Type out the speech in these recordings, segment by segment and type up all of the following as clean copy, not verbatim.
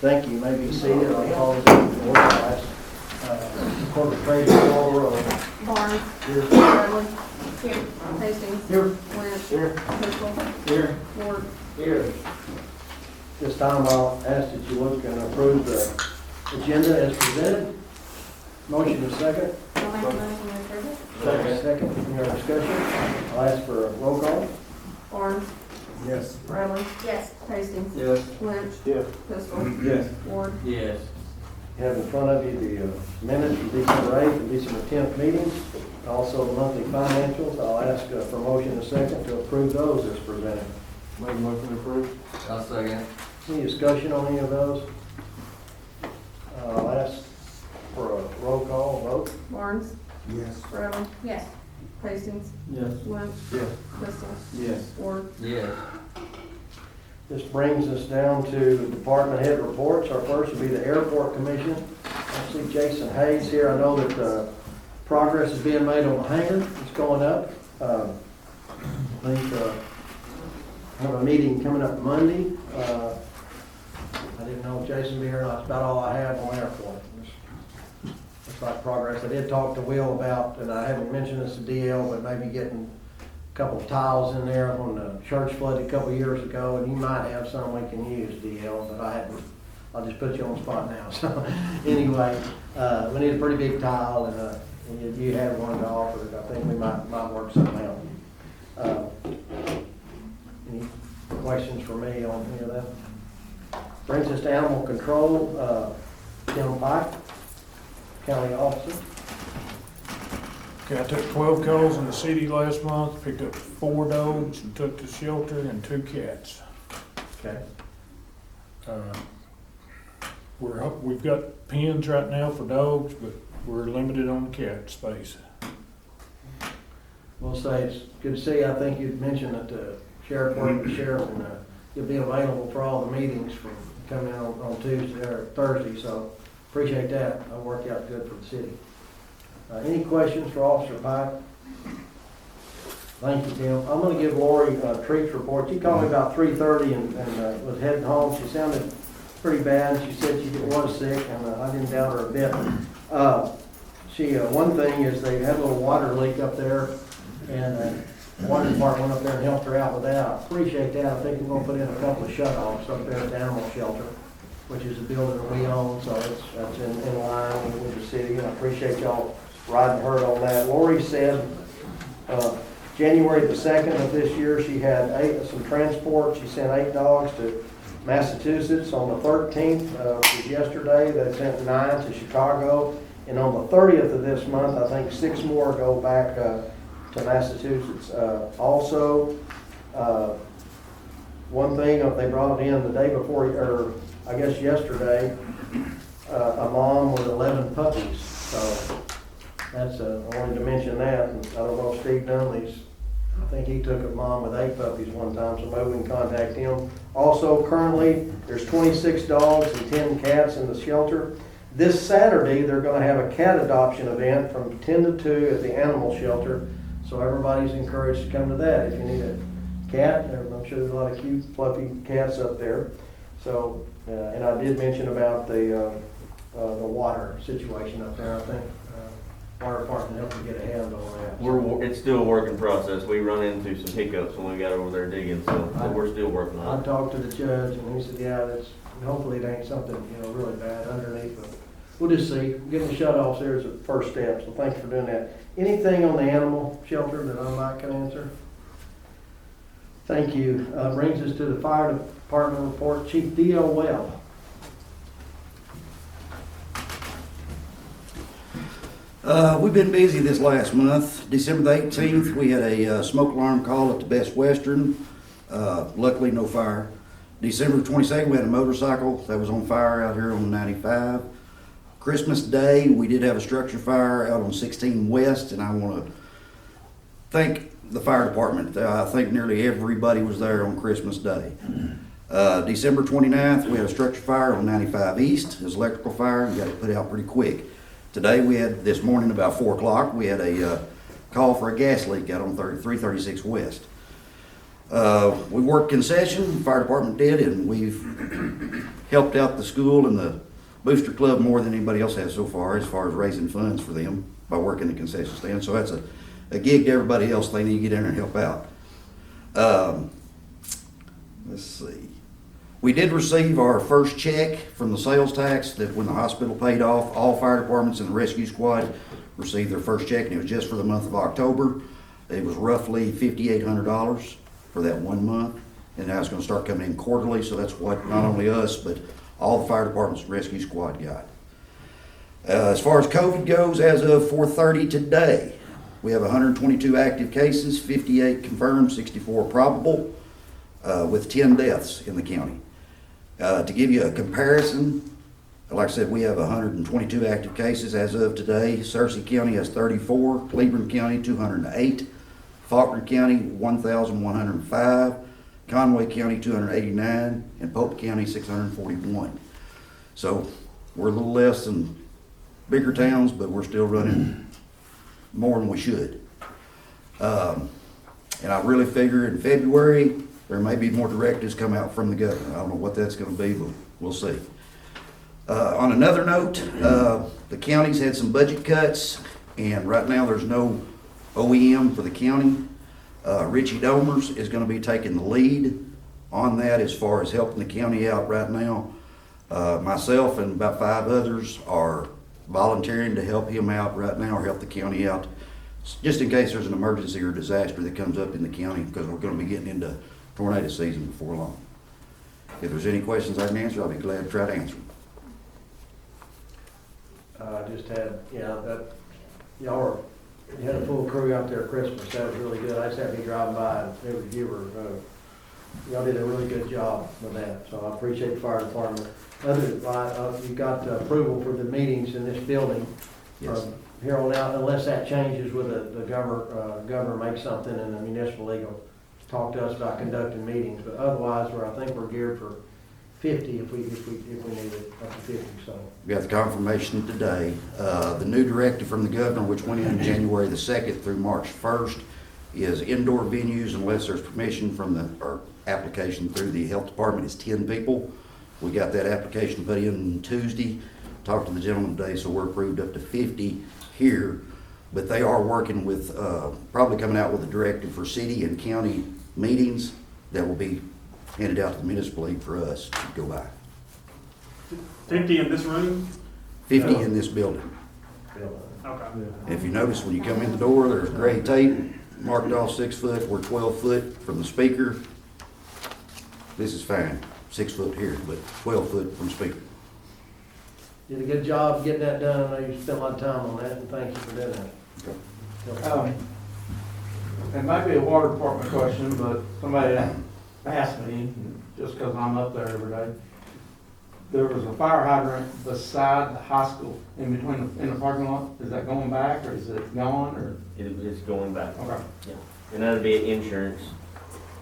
Thank you. You may be seated. I'll call this to order. Corporate treasurer, call the roll. Barnes. Here. Bradley. Here. Hastings. Here. Lynch. Here. Pistol. Here. Ward. Here. This time I'll ask that you look and approve the agenda as presented. Motion is second. I'll make a motion to approve it. Second. Any other discussion? I'll ask for a roll call. Barnes. Yes. Bradley. Yes. Hastings. Yes. Lynch. Yes. Pistol. Yes. Ward. Yes. You have in front of you the minutes from December 8th and December 10th meetings, also the monthly financials. I'll ask for a motion in a second to approve those as presented. Make a motion to approve. I'll second. Any discussion on any of those? I'll ask for a roll call vote. Barnes. Yes. Bradley. Yes. Hastings. Yes. Lynch. Yes. Pistol. Yes. Ward. Yes. This brings us down to department head reports. Our first will be the airport commission. I see Jason Hayes here. I know that progress is being made on the hangar. It's going up. I think I have a meeting coming up Monday. I didn't know if Jason would be here or not. That's about all I have on airport. Looks like progress. I did talk to Will about, and I haven't mentioned this to DL, but maybe getting a couple of tiles in there when the church flooded a couple of years ago, and you might have some we can use, DL, but I hadn't. I'll just put you on the spot now. So anyway, we need a pretty big tile, and you had one to offer. I think we might work something out. Any questions for me on any of that? Brings us to animal control. Tim Pike, county officer. Okay, I took 12 calls in the city last month, picked up 4 dogs and took to shelter and 2 cats. Okay. We've got pens right now for dogs, but we're limited on cat space. We'll say it's good to see you. I think you'd mentioned that the sheriff worked with the sheriff, and you'll be available for all the meetings from coming in on Tuesday or Thursday, so appreciate that. That'll work out good for the city. Any questions for Officer Pike? Thank you, Tim. I'm going to give Lori Treat's report. She called me about 3:30 and was heading home. She sounded pretty bad. She said she was sick, and I didn't doubt her a bit. One thing is they had a little water leak up there, and the water department went up there and helped her out with that. I appreciate that. I think we're going to put in a couple of shut-offs up there at the animal shelter, which is a building that we own, so that's in line with the city, and I appreciate y'all riding herd on that. Lori said January the 2nd of this year, she had some transport. She sent 8 dogs to Massachusetts. On the 13th, which was yesterday, they sent 9 to Chicago. And on the 30th of this month, I think 6 more go back to Massachusetts. Also, one thing they brought in the day before, or I guess yesterday, a mom with 11 puppies. So that's I wanted to mention that. And I don't know if Steve Dunley's, I think he took a mom with 8 puppies one time, so maybe we can contact him. Also, currently, there's 26 dogs and 10 cats in the shelter. This Saturday, they're going to have a cat adoption event from 10 to 2 at the animal shelter. So everybody's encouraged to come to that if you need a cat. I'm sure there's a lot of cute, fluffy cats up there. So, and I did mention about the water situation up there. I think water department helped to get a handle on that. It's still a work in process. We run into some hiccups when we got over there digging, so we're still working on I it. talked to the judge, and he said, yeah, hopefully it ain't something, really bad underneath, but we'll just see. Getting the shut-offs there is the first step, so thanks for doing that. Anything on the animal shelter that I might can answer? Thank you. Brings us to the fire department report. Chief D.L. Webb. We've been busy this last month. December the 18th, we had a smoke alarm call at the Best Western. Luckily, no fire. December 22nd, we had a motorcycle that was on fire out here on 95. Christmas Day, we did have a structure fire out on 16 West, and I want to thank the fire department. I think nearly everybody was there on Christmas Day. December 29th, we had a structure fire on 95 East. It was electrical fire, and got it put out pretty quick. Today, this morning about 4 o'clock, we had a call for a gas leak out on 336 West. We worked concession, the fire department did, and we've helped out the school and the Booster Club more than anybody else has so far as raising funds for them by working the concession stand. So that's a gig to everybody else. They need to get in there and help out. Let's see. We did receive our first check from the sales tax that when the hospital paid off, all fire departments and the rescue squad received their first check, and it was just for the month of October. It was roughly $5,800 for that 1 month, and now it's gonna start coming in quarterly, so that's what not only us, but all the fire departments and rescue squad got. As far as COVID goes, as of 4:30 today, we have 122 active cases, 58 confirmed, 64 probable, with 10 deaths in the county. To give you a comparison, like I said, we have 122 active cases as of today. Searcy County has 34, Cleveland County 208, Faulkner County 1,105, Conway County 289, and Pope County 641. So we're a little less than bigger towns, but we're still running more than we should. And I really figure in February, there may be more directives come out from the governor. I don't know what that's gonna be, but we'll see. On another note, the county's had some budget cuts, and right now there's no OEM for the county. Richie Domers is gonna be taking the lead on that as far as helping the county out right now. Myself and about 5 others are volunteering to help him out right now, or help the county out, just in case there's an emergency or disaster that comes up in the county, because we're gonna be getting into tornado season before long. If there's any questions I can answer, I'll be glad to try to answer them. Just had, you had a full crew out there at Christmas. That was really good. I just had to be driving by and y'all did a really good job with that. So I appreciate the fire department. You got approval for the meetings in this building. Yes. Here on out, unless that changes with the governor makes something and the municipal league will talk to us about conducting meetings. But otherwise, I think we're geared for 50 if we need it, up to 50, so. We got the confirmation today. The new directive from the governor, which went in January the 2nd through March 1st, is indoor venues unless there's permission from or application through the health department is 10 people. We got that application put in Tuesday. Talked to the gentleman today, so we're approved up to 50 here. But they are working with, probably coming out with a directive for city and county meetings that will be handed out to the municipal league for us to go by. 50 in this room? 50 in this building. Okay. If you notice, when you come in the door, there's gray tape marked off 6 foot. We're 12 foot from the speaker. This is fine, 6 foot here, but 12 foot from speaker. Did a good job getting that done. I know you spent a lot of time on that, and thank you for doing that. It might be a water department question, but somebody asked me, just because I'm up there every day. There was a fire hydrant beside the high school, in the parking lot. Is that going back, or is it gone, or? It's going back. Okay. Yeah. And that'd be insurance.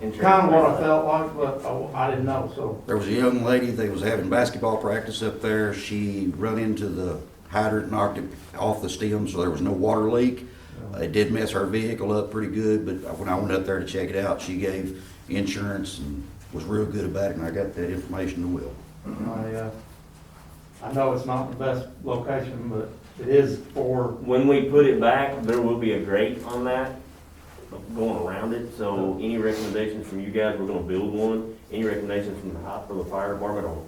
Kind of what I felt like, but I didn't know, so. There was a young lady that was having basketball practice up there. She run into the hydrant, knocked it off the stem, so there was no water leak. It did mess her vehicle up pretty good, but when I went up there to check it out, she gave insurance and was real good about it, and I got that information to Will. I know it's not the best location, but it is for. When we put it back, there will be a grate on that going around it. So any recommendations from you guys, we're gonna build one. Any recommendations from the fire department on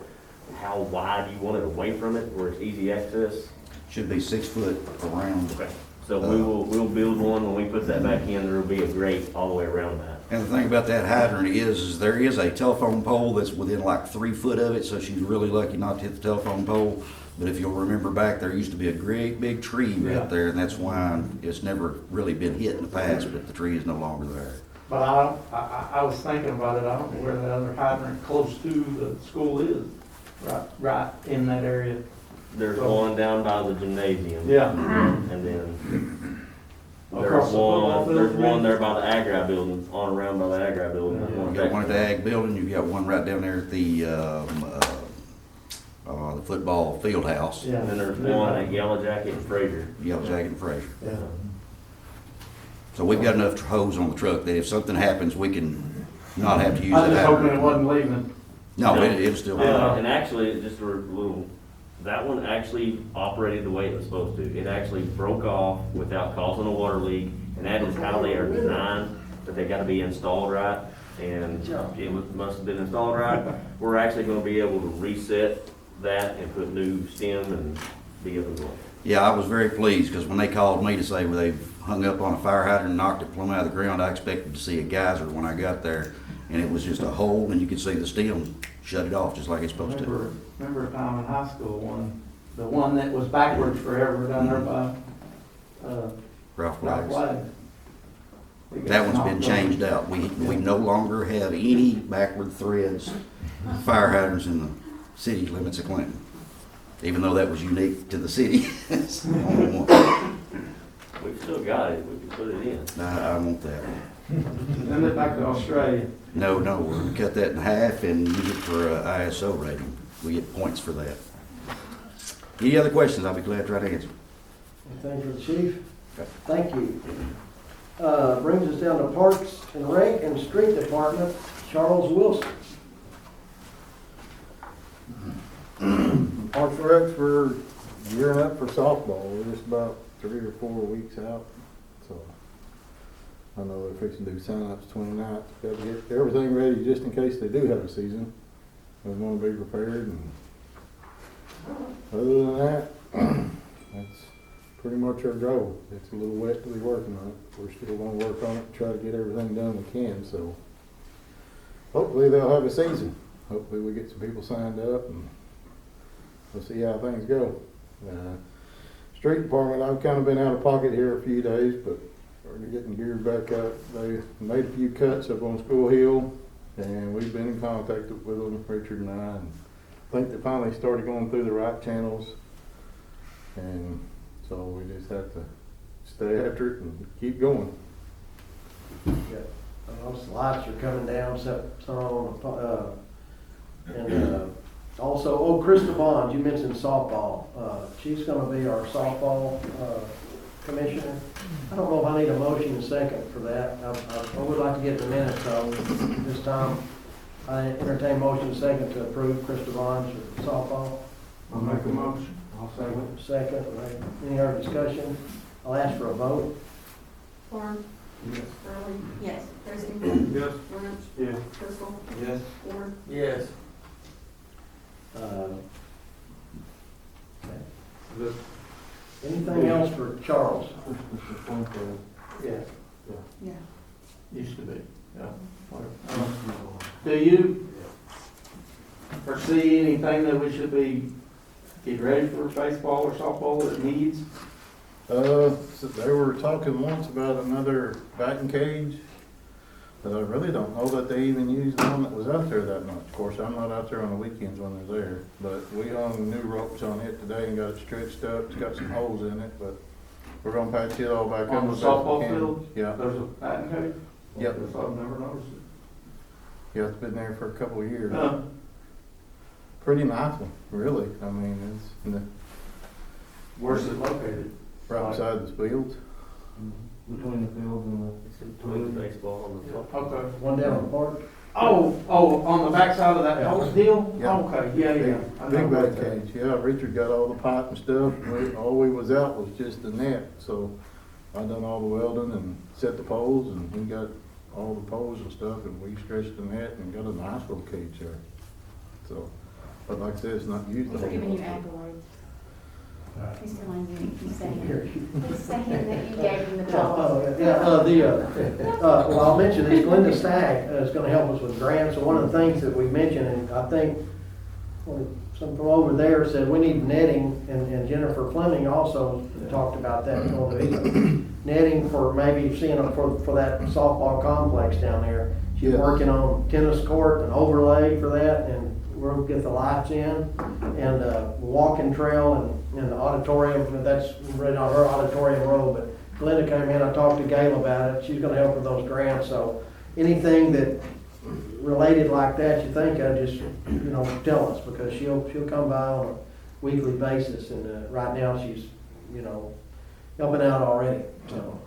how wide you want it away from it, where it's easy access? Should be 6 foot around. Okay. So we'll build one. When we put that back in, there will be a grate all the way around that. And the thing about that hydrant is there is a telephone pole that's within like 3 foot of it, so she's really lucky not to hit the telephone pole. But if you'll remember back, there used to be a great big tree right there, and that's why it's never really been hit in the past, but the tree is no longer there. But I was thinking about it, I don't know where the other hydrant close to the school is, right in that area. There's one down by the gymnasium. Yeah. And then Across the football field, there's one there by the Agri building, on around by the Agri building. Yeah. You've got one at the ag building, you've got one right down there at the football field house, Yeah. And then there's one at Yellow Jacket and Fraser. Yellow Jacket and Fraser. Yeah. So we've got enough hose on the truck that if something happens, we can not have to use I that was just hoping it hydrant. wasn't leaving No, it'll still be. And actually, just a little, that one actually operated the way it was supposed to. It actually broke off without causing a water leak, and that is how they are designed, but they gotta be installed right, and must have been installed right. We're actually gonna be able to reset that and put new stem and be able to go. Yeah, I was very pleased, because when they called me to say they've hung up on a fire hydrant and knocked it plumb out of the ground, I expected to see a geyser when I got there, and it was just a hole, and you could see the stem shut it off just like it's supposed to. Remember a time in high school, the one that was backwards forever down there by, Ralph Ralph Flags. Flags. That one's been changed out. We no longer have any backward threads, fire hydrants in the city limits of Clinton, even though that was unique to the city. It's the only one. We've still got it, we can put it in. I want that. Send it back to Australia. No, we're gonna cut that in half and use it for a ISO rating. We get points for that. Any other questions? I'll be glad to try to answer. Anything for the chief? Thank you. Brings us down to Parks and Rec and Street Department, Charles Wilson. Parks and Rec for gearing up for softball. We're just about 3 or 4 weeks out, so I know they're fixing to do sign-ups 29th. Got to get everything ready just in case they do have a season. We want to be prepared, and other than that, that's pretty much our goal. It's a little wet to be working on it. We're still going to work on it, try to get everything done we can, so hopefully they'll have a season. Hopefully we get some people signed up, and we'll see how things go. Street Department, I've kind of been out of pocket here a few days, but we're getting geared back up. They made a few cuts up on School Hill, and we've been in contact with them, Richard and I think they finally started going through the right channels, and so we just have to stay after it and keep going. Those lights are coming down, some on the, and also, Krista Bond, you mentioned softball. She's gonna be our softball commissioner. I don't know if I need a motion and second for that. I would like to get the minutes, though, this time. I entertain motion and second to approve Krista Bond's softball. I'll make a motion. I'll second. Second, right. Any other discussion? I'll ask for a vote. Horn. Yes. Early. Yes. Hastings. Yes. Lynch. Yes. Driscoll. Yes. Ford. Yes. Anything else for Charles? Yeah. Yeah. Used to be, yeah. Do you foresee anything that we should be getting ready for baseball or softball that needs? So they were talking once about another batting cage. I really don't know that they even used the one that was out there that much. Of course, I'm not out there on the weekends when they're there, but we hung new ropes on it today and got it stretched up. It's got some holes in it, but we're gonna patch it all back up. On the as best we softball can. field? Yeah, There's a batting cage? Yep. I've never noticed it. yeah, it's been there for a couple of years. Uh, Pretty nice one, really. I mean, it's Where's it located? right beside the fields. Between the field and Between the baseball and the football. Okay. One down in the park? Oh, on the backside of that whole deal? Yeah. Okay, yeah. I know Big about batting that. cage, yeah. Richard got all the pipe and stuff. All we was out was just the net, so I done all the welding and set the poles, and we got all the poles and stuff, and we stretched the net and got a nice little cage there. So, but like I said, it's not used. a He's whole giving you lot. accolades. He's telling you, he's saying that you gave him the ball. Well, I'll mention this, Glenda Stagg is gonna help us with grants, so one of the things that we mentioned, and I think some from over there said we need netting, and Jennifer Fleming also talked about that, netting for maybe seeing for that softball complex down there. She's Yes. working on tennis court and overlay for that, and we'll get the lights in, and walking trail and the auditorium, that's right on her auditorium road, but Glenda came in, I talked to Gail about it, she's gonna help with those grants, so anything that related like that you think of, just, tell us, because she'll come by on a weekly basis, and right now she's, helping out already, so.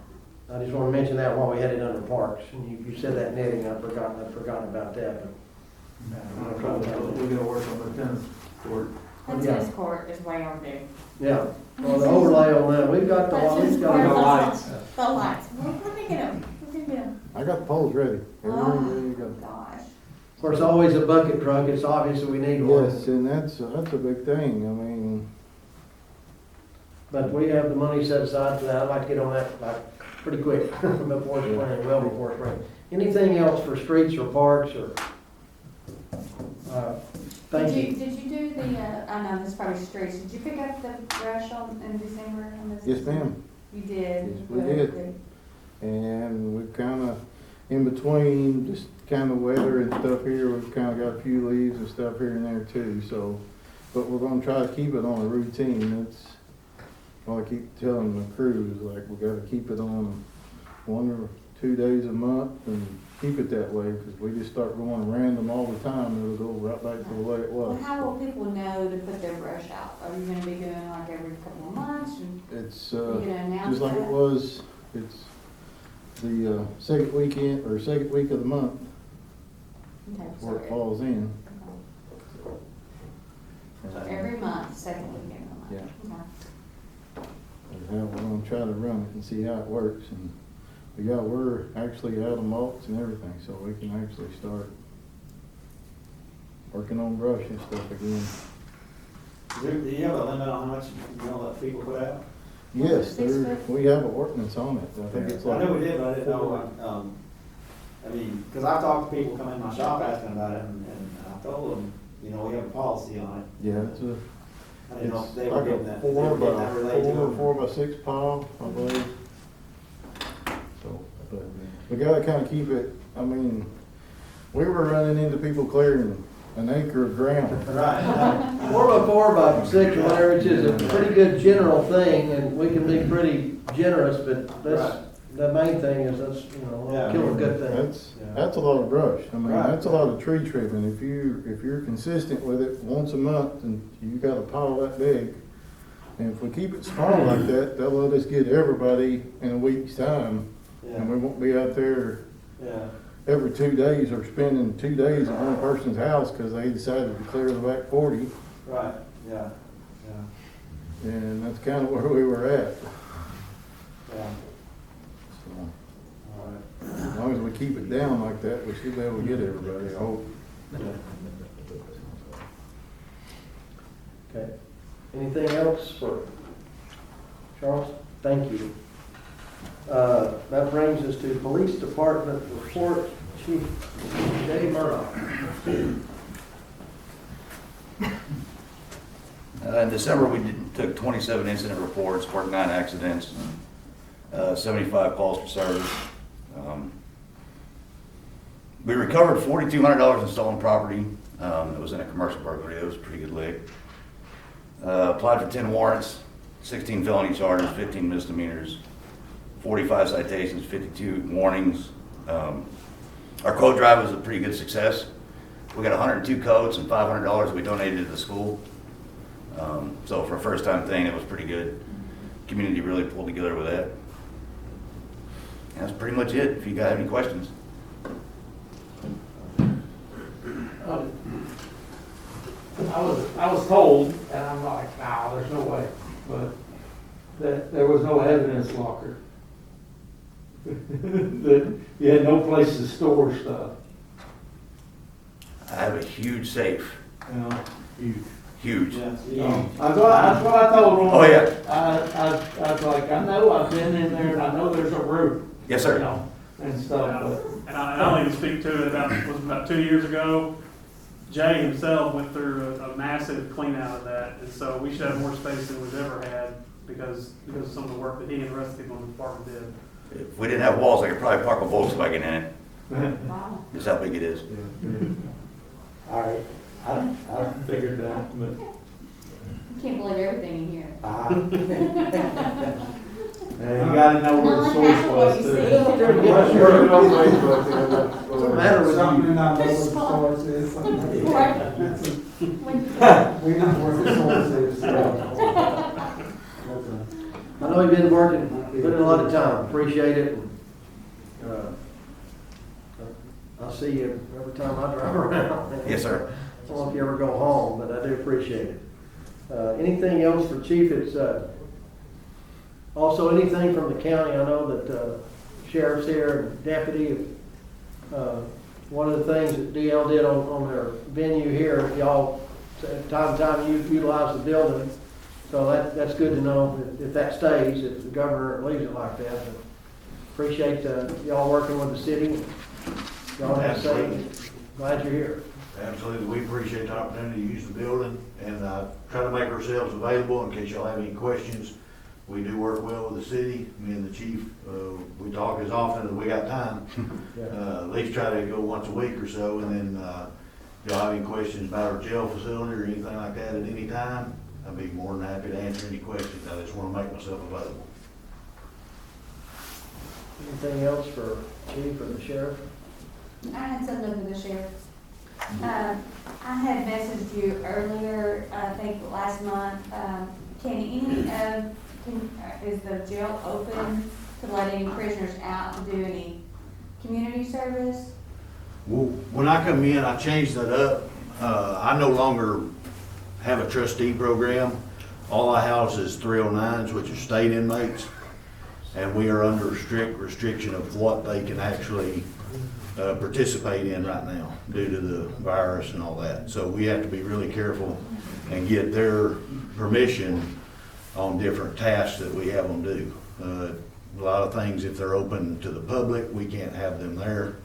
I just wanna mention that while we had it under parks, and you said that netting, I'd forgotten about that, but We gotta work on the tennis court. The tennis court is way overdue. Yeah, well, the overlay on that, we've got the, That's we've just got part the of lights. The lights, we're gonna get them, we're gonna get them. I got the poles ready. Everything ready to go. Gosh. Of course, always a bucket truck, it's obvious that we need one. Yes, and that's a big thing. I mean, But we have the money set aside for that, I'd like to get on that like pretty quick, before spring, well before spring. Anything else for streets or parks or? Thank you. Did you do the, I know this is probably streets, did you pick up the brush in December on this? yes, ma'am. You did? Yes, we Good, did. good. And we've kind of, in between just kind of weather and stuff here, we've kind of got a few leaves and stuff here and there too, so. But we're gonna try to keep it on a routine. That's all I keep telling the crews, like, we gotta keep it on 1 or 2 days a month and keep it that way, because we just start going random all the time, it'll go right back to the way it Well, was. how will people know to put their brush out? Are you gonna be doing like every couple of months? And It's, you gonna announce just like it that? was, it's the second weekend, or second week of the month, Okay, where it so falls in. every month, second weekend of the month. Okay. And how we're gonna try to run it and see how it works, and, but yeah, we're actually out of mulch and everything, so we can actually start working on brush and stuff again. Do you have a limit on how much you know let people put out? Yes, 6 there, foot? we have an ordinance on it, I think it's I like. know we did, but I didn't know, I mean, because I've talked to people come in my shop asking about it, and I told them, you know, we have a policy on it. Yeah, it's a, I didn't know it's if they were like getting a that, four getting by, that relayed to them. 4x6 pile, I believe. So, but we gotta kinda keep it, I mean, we were running into people clearing an acre of ground. Right. 4x4x6 or whatever it is, a pretty good general thing, and we can be pretty generous, but that's, the main thing is that's, you know, Yeah. kill a good thing. That's a lot of brush. I mean, Right. that's a lot of tree trimming. If you're consistent with it once a month and you got a pile that big, and if we keep it small like that, they'll let us get everybody in a week's time. And we won't be out there Yeah, every 2 days or spending 2 days at one person's house because they decided to clear the back 40. right, yeah, And that's kind of where we were at. yeah, So, all right. as long as we keep it down like that, we should be able to get everybody, I hope. Okay. Anything else for Charles? Thank you. That brings us to Police Department report, Chief Jay Murdoch. In December, we took 27 incident reports, worked 9 accidents, 75 calls for service. We recovered $4,200 in stolen property. It was in a commercial burglary. It was a pretty good lick. Applied for 10 warrants, 16 felony charges, 15 misdemeanors, 45 citations, 52 warnings. Our code drive was a pretty good success. We got 102 codes and $500 we donated to the school. So for a first time thing, it was pretty good. Community really pulled together with that. And that's pretty much it, if you got any questions. I was told, and I'm like, nah, there's no way, but that there was no evidence locker. That you had no place to store stuff, I have a huge safe, you know? huge. That's what I told them. Oh, yeah. I was like, I know, I've been in there, and I know there's a roof. Yes, sir. You know, and stuff, but. And I only speak to it about 2 years ago. Jay himself went through a massive clean out of that, and so we should have more space than we've ever had because of some of the work that he and the rest of the people in the department did. If we didn't have walls, I could probably park a Volkswagen in it. Wow. Just how big it is. All right, I figured that, but. You can't believe everything in here. You gotta know where the Not source half of what was you too. see. Doesn't matter with you. Something not know what the This source is. Right. We know where the source is. I know you've been working, put in a lot of time, appreciate it. I see you every time I drive around. Yes, sir. I don't know if you ever go home, but I do appreciate it. Anything else for Chief? It's, also anything from the county. I know that, sheriff's here and deputy. One of the things that DL did on their venue here, y'all, time to time you utilize the building. So that's good to know if that stays, if the governor leaves it like that. But appreciate y'all working with the city. Y'all have safe. Glad you're here. Absolutely, we appreciate the opportunity to use the building and try to make ourselves available in case y'all have any questions. We do work well with the city, me and the chief, we talk as often as we got time. At least try to go once a week or so, and then if y'all have any questions about our jail facility or anything like that at any time, I'd be more than happy to answer any questions. I just want to make myself available. Anything else for Chief or the sheriff? I had something for the sheriff. I had messaged you earlier, I think last month, is the jail open to let any prisoners out to do any community service? Well, when I come in, I changed that up. I no longer have a trustee program. All I house is 309s, which are state inmates, and we are under strict restriction of what they can actually participate in right now due to the virus and all that. So we have to be really careful and get their permission on different tasks that we have them do. A lot of things, if they're open to the public, we can't have them there.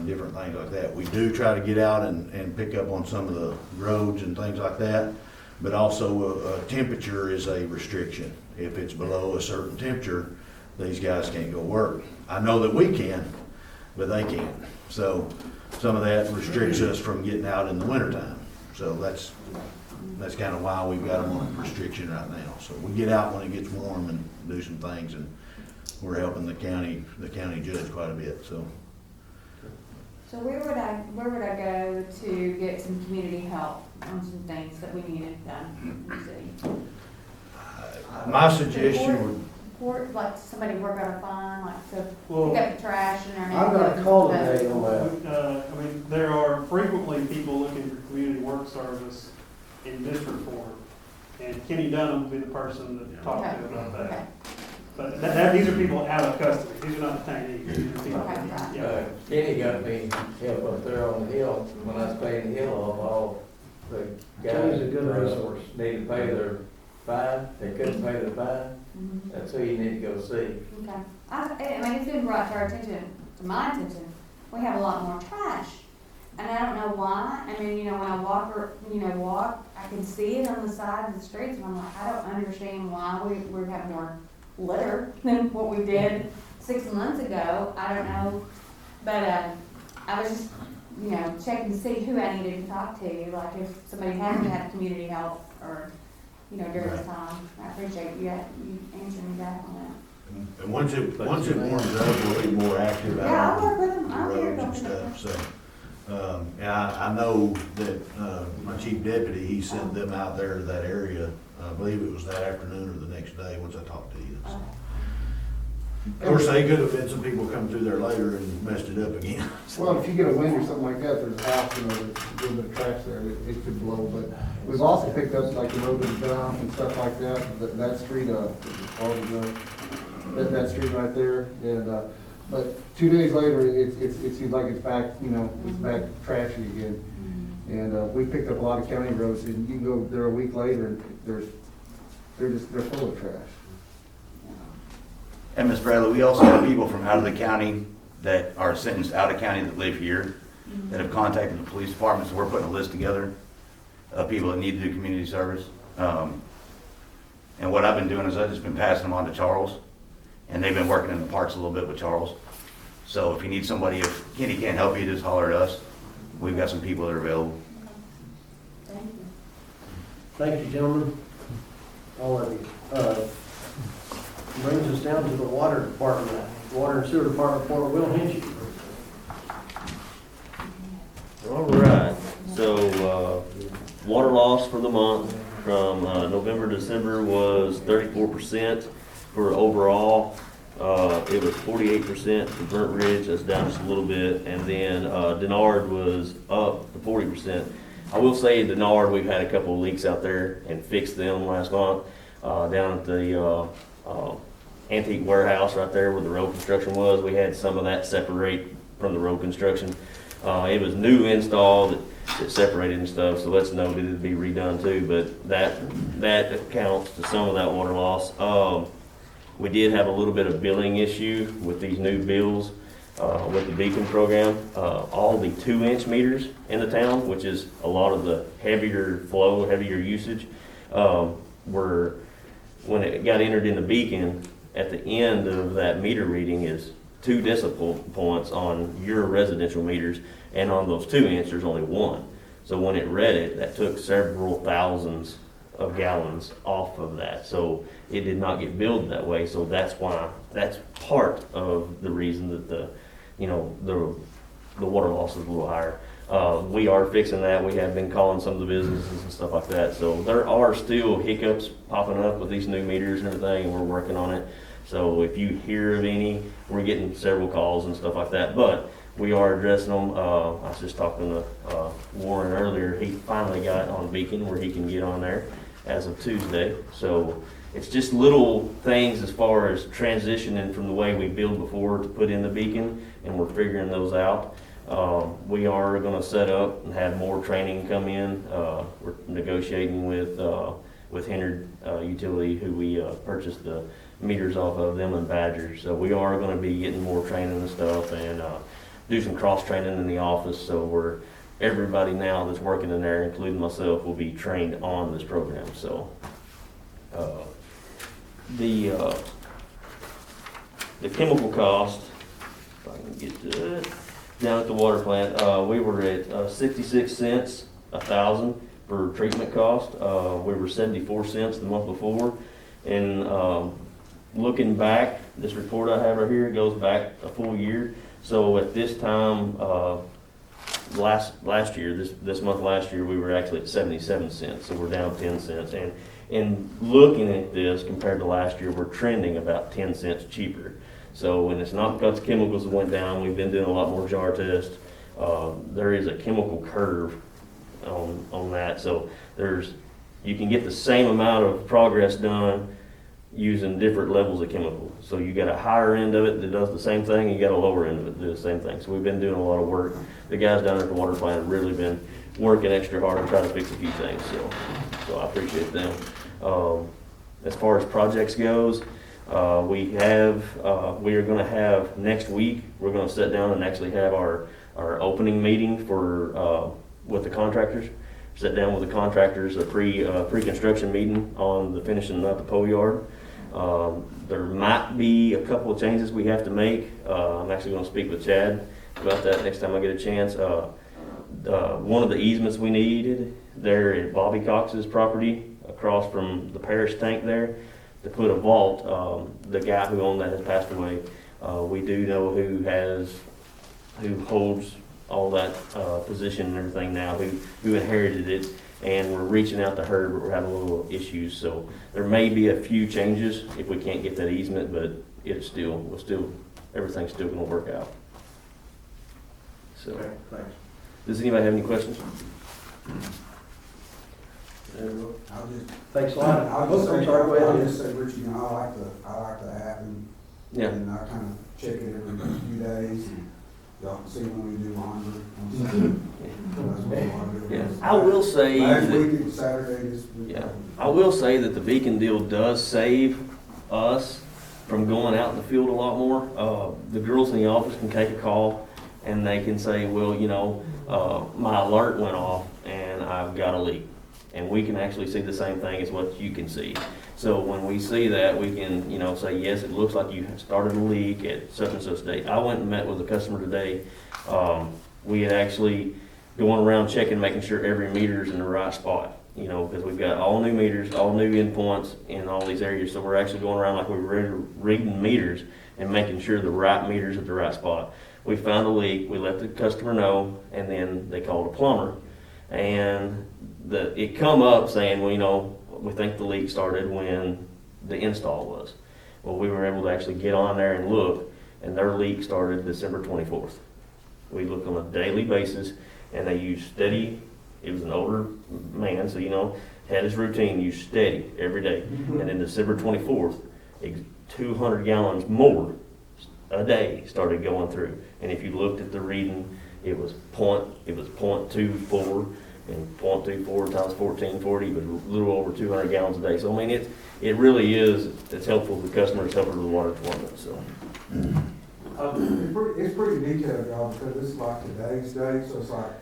Different things like that. We do try to get out and pick up on some of the roads and things like that, but also temperature is a restriction. If it's below a certain temperature, these guys can't go work. I know that we can, but they can't. So some of that restricts us from getting out in the wintertime. So that's kind of why we've got them on restriction right now. So we get out when it gets warm and do some things, and we're helping the county judge quite a bit, so. So where would I go to get some community help on some things that we needed done in the city? My suggestion would, Or like somebody work out a fine, like to Well, pick up the trash and our name. I've got a call today on that. I mean, there are frequently people looking for community work service in district form. And Kenny Dunham will be the person to talk to about Okay. that. But these are people out of custody. These are not detainees. These are people, Okay, right. yeah. Kenny got me help up there on the hill, when I was paying the hill off, all the Kenny's guys. a good resource. Needed to pay their fine, they couldn't pay their fine, Mhm. that's who you need to go see. Okay. I mean, it's been brought to our attention, to my attention, we have a lot more trash. And I don't know why. I mean, when I walk, I can see it on the side of the streets, and I'm like, I don't understand why we have more litter than what we did 6 months ago. I don't know. But I was just, checking to see who I needed to talk to, like if somebody had to have community help or, during this time. I appreciate you answering me back on that. and once it warms up, we'll be more active Yeah, out I'll work with on them. the I'm here roads and to stuff, so. And I know that my chief deputy, he sent them out there to that area. I believe it was that afternoon or the next day, once I talked to you. So. Of course, they could have been some people come through there later and messed it up again. Well, if you get a wind or something like that, there's a house, there's a little bit of trash there, it could blow, but we've also picked up like the road and dump and stuff like that, that street, that street right there, and, but 2 days later, it seems like it's back, it's back trashy again. And, we picked up a lot of county roads, and you can go there a week later, and they're full of trash. And Ms. Bradley, we also have people from out of the county that are sentenced out of county that live here, that have contacted the police department, so we're putting a list together of people that need to do community service. And what I've been doing is I've just been passing them on to Charles, and they've been working in the parks a little bit with Charles. So if you need somebody, if Kenny can't help you, just holler at us. We've got some people that are available. Thank you. Thank you, gentlemen, all of you. Brings us down to the water department, water and sewer department report. Will Hinchey. All right, so, water loss for the month from, November to December was 34% for overall. It was 48% for Burnt Ridge, that's down just a little bit, and then Denard was up to 40%. I will say Denard, we've had a couple of leaks out there and fixed them last month, down at the antique warehouse right there where the road construction was. We had some of that separate from the road construction. It was new install that separated and stuff, so let's know that it'd be redone too, but that accounts to some of that water loss. We did have a little bit of billing issue with these new bills, with the Beacon program. All the 2-inch meters in the town, which is a lot of the heavier flow, heavier usage, were, when it got entered in the Beacon, at the end of that meter reading is 2 decibel points on your residential meters, and on those 2-inch, there's only 1. So when it read it, that took several thousands of gallons off of that. So it did not get billed that way, so that's why, that's part of the reason that the water loss is a little higher. We are fixing that. We have been calling some of the businesses and stuff like that. So there are still hiccups popping up with these new meters and everything, and we're working on it. So if you hear of any, we're getting several calls and stuff like that, but we are addressing them. I was just talking to Warren earlier. He finally got on Beacon where he can get on there as of Tuesday. So it's just little things as far as transitioning from the way we billed before to put in the Beacon, and we're figuring those out. We are going to set up and have more training come in. We're negotiating with Henry Utility, who we purchased the meters off of, them and Badger. So we are going to be getting more training and stuff, and do some cross training in the office. So everybody now that's working in there, including myself, will be trained on this program. So the chemical cost, if I can get to it, down at the water plant, we were at 66 cents a thousand for treatment cost. We were 74 cents the month before. And looking back, this report I have right here goes back a full year. So at this time, last year, this month last year, we were actually at 77 cents. So we're down 10 cents. And looking at this compared to last year, we're trending about 10 cents cheaper. So, and it's not because chemicals have went down. We've been doing a lot more jar tests. There is a chemical curve on that. So you can get the same amount of progress done using different levels of chemical. So you got a higher end of it that does the same thing, and you got a lower end of it that does the same thing. So we've been doing a lot of work. The guys down at the water plant have really been working extra hard to try to fix a few things. So I appreciate them. As far as projects goes, we are going to have next week, we're going to sit down and actually have our opening meeting with the contractors. Sit down with the contractors, a pre-construction meeting on the finishing up the pole yard. There might be a couple of changes we have to make. I'm actually going to speak with Chad about that next time I get a chance. One of the easements we needed there at Bobby Cox's property across from the parish tank there to put a vault. The guy who owned that has passed away. We do know who holds all that position and everything now, who inherited it, and we're reaching out to her, but we're having a little issues. So there may be a few changes if we can't get that easement, but everything's still going to work out. So, Okay, thanks. does anybody have any questions? Thanks a lot. I'll just I'm say, sorry, go ahead. I'll just say, Rich, I like the app, and Yeah. and I kind of check it every few days, and y'all can see when we do laundry on Saturday. That's what I want to do. Yeah. I will say Last that- week it was Saturday, this week. Yeah, I will say that the Beacon deal does save us from going out in the field a lot more. The girls in the office can take a call and they can say, well, my alert went off and I've got a leak. And we can actually see the same thing as what you can see. So when we see that, we can, say, yes, it looks like you started a leak at such and such date. I went and met with a customer today. We had actually going around checking, making sure every meter's in the right spot, because we've got all new meters, all new endpoints in all these areas. So we're actually going around like we're reading meters and making sure the right meter's at the right spot. We found a leak, we let the customer know, and then they called a plumber. And it come up saying, we think the leak started when the install was. Well, we were able to actually get on there and look, and their leak started December 24th. We look on a daily basis, and they use steady. It was an older man, so had his routine, used steady every day. And then December 24th, 200 gallons more a day started going through. And if you looked at the reading, it was 0.24, and 0.24 times 1440 was a little over 200 gallons a day. So I mean, it really is. It's helpful to the customer. It's helpful to the water department. So. It's pretty detailed, y'all, because it's like today's date, so it's like,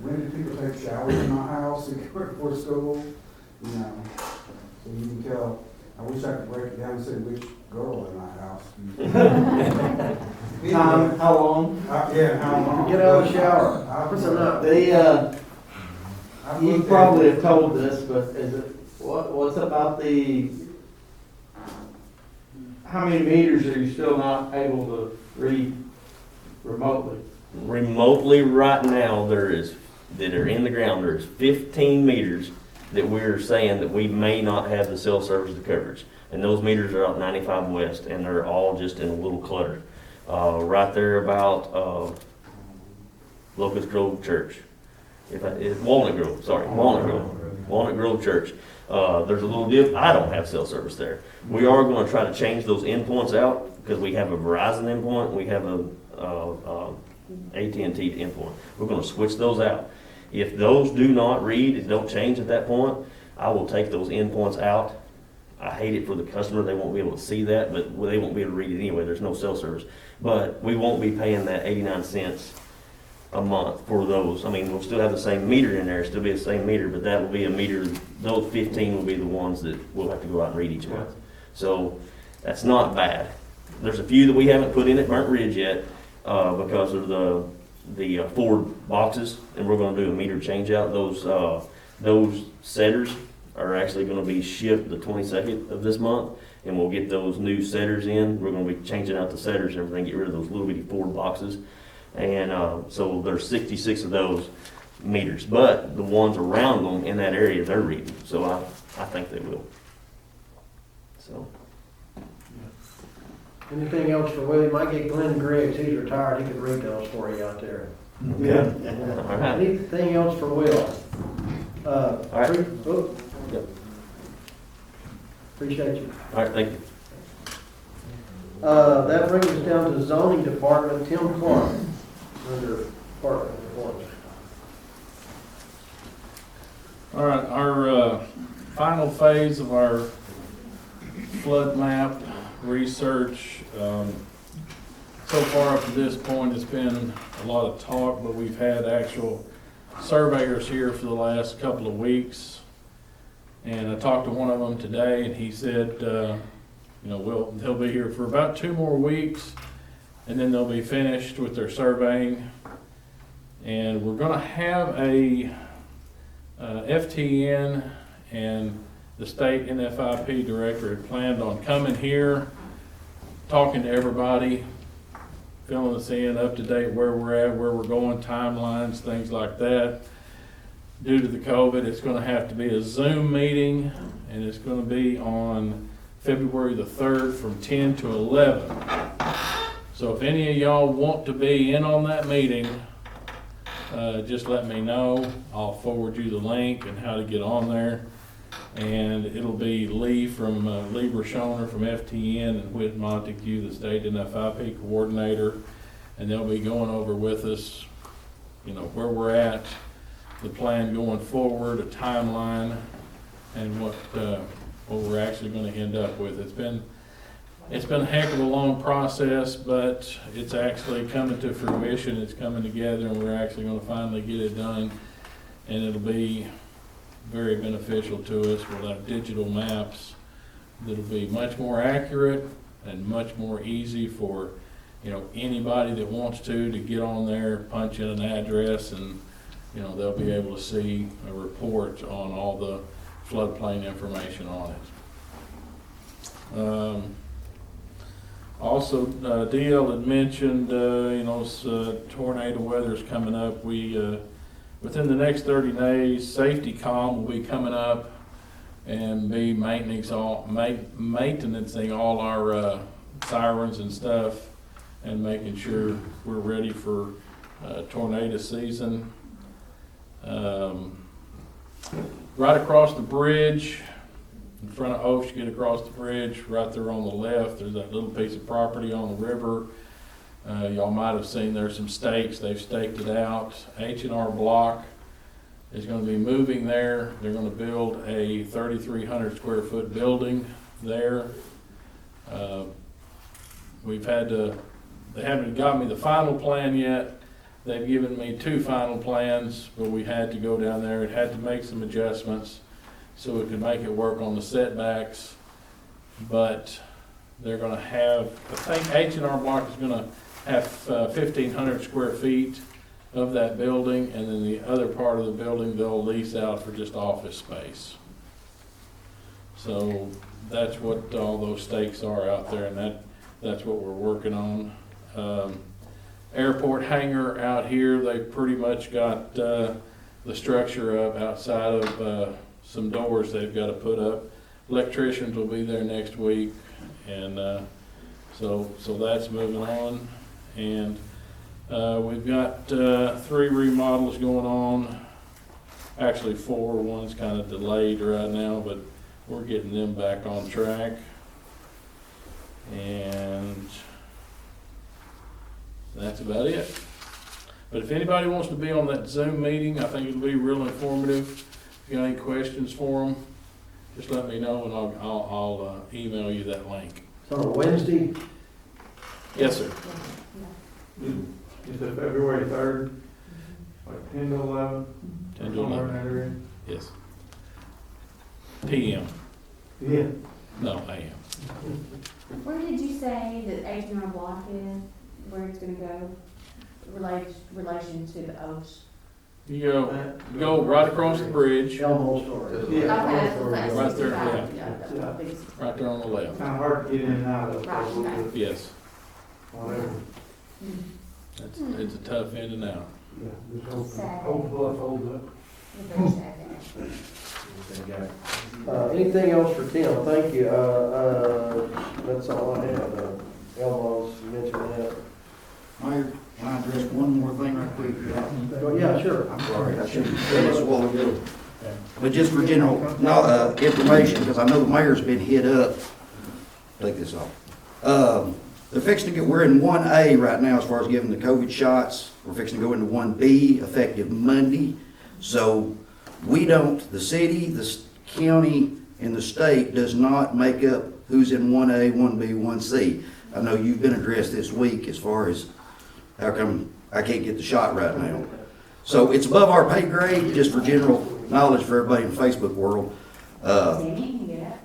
when do people take showers in my house before school? So you can tell, I wish I could break it down and say which girl in my house. Time, how long? Yeah, how long? Get out of the shower. I've- You probably have told this, but what's about how many meters are you still not able to read remotely? Remotely right now, that are in the ground, there's 15 meters that we're saying that we may not have the cell service to coverage. And those meters are out 95 West, and they're all just in a little clutter. Right there about Locust Grove Church. Walnut Grove Church. There's a little dip. I don't have cell service there. We are going to try to change those endpoints out because we have a Verizon endpoint. We have a AT&T endpoint. We're going to switch those out. If those do not read and don't change at that point, I will take those endpoints out. I hate it for the customer. They won't be able to see that, but they won't be able to read it anyway. There's no cell service. But we won't be paying that 89 cents a month for those. I mean, we'll still have the same meter in there, still be the same meter, but that will be a meter, those 15 will be the ones that we'll have to go out and read each month. So that's not bad. There's a few that we haven't put in at Burnt Ridge yet because of the Ford boxes, and we're going to do a meter change out. Those setters are actually going to be shipped the 22nd of this month, and we'll get those new setters in. We're going to be changing out the setters and everything, get rid of those little bitty Ford boxes. And so there's 66 of those meters, but the ones around them in that area, they're reading. So I think they will. So. Anything else for Willie? Might get Glenn Griggs. He's retired. He could read those for you out there. Yeah. All right. Anything else for Will? All right. Yep. Appreciate you. All right, thank you. That brings us down to the zoning department, Tim Clark, under department reports. All right, our final phase of our flood map research. So far up to this point, it's been a lot of talk, but we've had actual surveyors here for the last couple of weeks. And I talked to one of them today, and he said, they'll be here for about 2 more weeks, and then they'll be finished with their surveying. And we're gonna have a FTN and the state NFIP director had planned on coming here, talking to everybody, filling us in, up to date where we're at, where we're going, timelines, things like that. Due to the COVID, it's gonna have to be a Zoom meeting, and it's gonna be on February the 3rd from 10 to 11. So if any of y'all want to be in on that meeting, just let me know. I'll forward you the link and how to get on there. And it'll be Lee Brashoner from FTN and Whit Montague, the state NFIP coordinator. And they'll be going over with us, where we're at, the plan going forward, a timeline, and what we're actually going to end up with. It's been a heck of a long process, but it's actually coming to fruition. It's coming together, and we're actually going to finally get it done. And it'll be very beneficial to us. We'll have digital maps that'll be much more accurate and much more easy for anybody that wants to get on there, punch in an address, and they'll be able to see a report on all the floodplain information on it. Also, DL had mentioned, tornado weather's coming up. We, within the next 30 days, Safety Comm will be coming up, and B, maintaining all our sirens and stuff, and making sure we're ready for tornado season. Right across the bridge, in front of Oaks, you get across the bridge, right there on the left, there's that little piece of property on the river. Y'all might have seen there's some stakes, they've staked it out. H&R Block is gonna be moving there. They're gonna build a 3,300 square foot building there. They haven't got me the final plan yet. They've given me 2 final plans, but we had to go down there. It had to make some adjustments so we could make it work on the setbacks. But they're gonna have, I think H&R Block is gonna have 1,500 square feet of that building, and then the other part of the building they'll lease out for just office space. So that's what all those stakes are out there, and that's what we're working on. Airport hangar out here, they pretty much got the structure up outside of some doors they've got to put up. Electricians will be there next week, and so that's moving on. And we've got 3 remodels going on, actually 4. One's kind of delayed right now, but we're getting them back on track. And that's about it. But if anybody wants to be on that Zoom meeting, I think it'll be real informative. If you got any questions for them, just let me know and I'll email you that link. So on Wednesday, Yes, sir. Is it February 3rd, like 10 to 11? 10 to Somewhere in 11. that area? Yes. PM. Yeah. No, AM. Where did you say that H&R Block is, where it's gonna go, relation to the Oaks? You go right across the bridge, Elmo Store. Okay, Yeah. that's Right there, 65, yeah. the biggest. right there on the left. Kind of hard to get in and out of. Right, okay. Yes. Whatever. It's a tough in and out. Yeah, just hope, Sad. hope bluff holds up. Very sad there. Anything else for Tim? Thank you. That's all I have. Elmo's mentioned that. Mayor, can I address one more thing right quick? Yeah, sure. I'm sorry, I should have said this a while ago. But just for general, information, because I know the mayor's been hit up, take this off. They're fixing to we're in 1A right now as far as giving the COVID shots. We're fixing to go into 1B effective Monday. So we don't, the city, the county, and the state does not make up who's in 1A, 1B, 1C. I know you've been addressed this week as far as how come I can't get the shot right now. So it's above our pay grade, just for general knowledge for everybody in the Facebook world.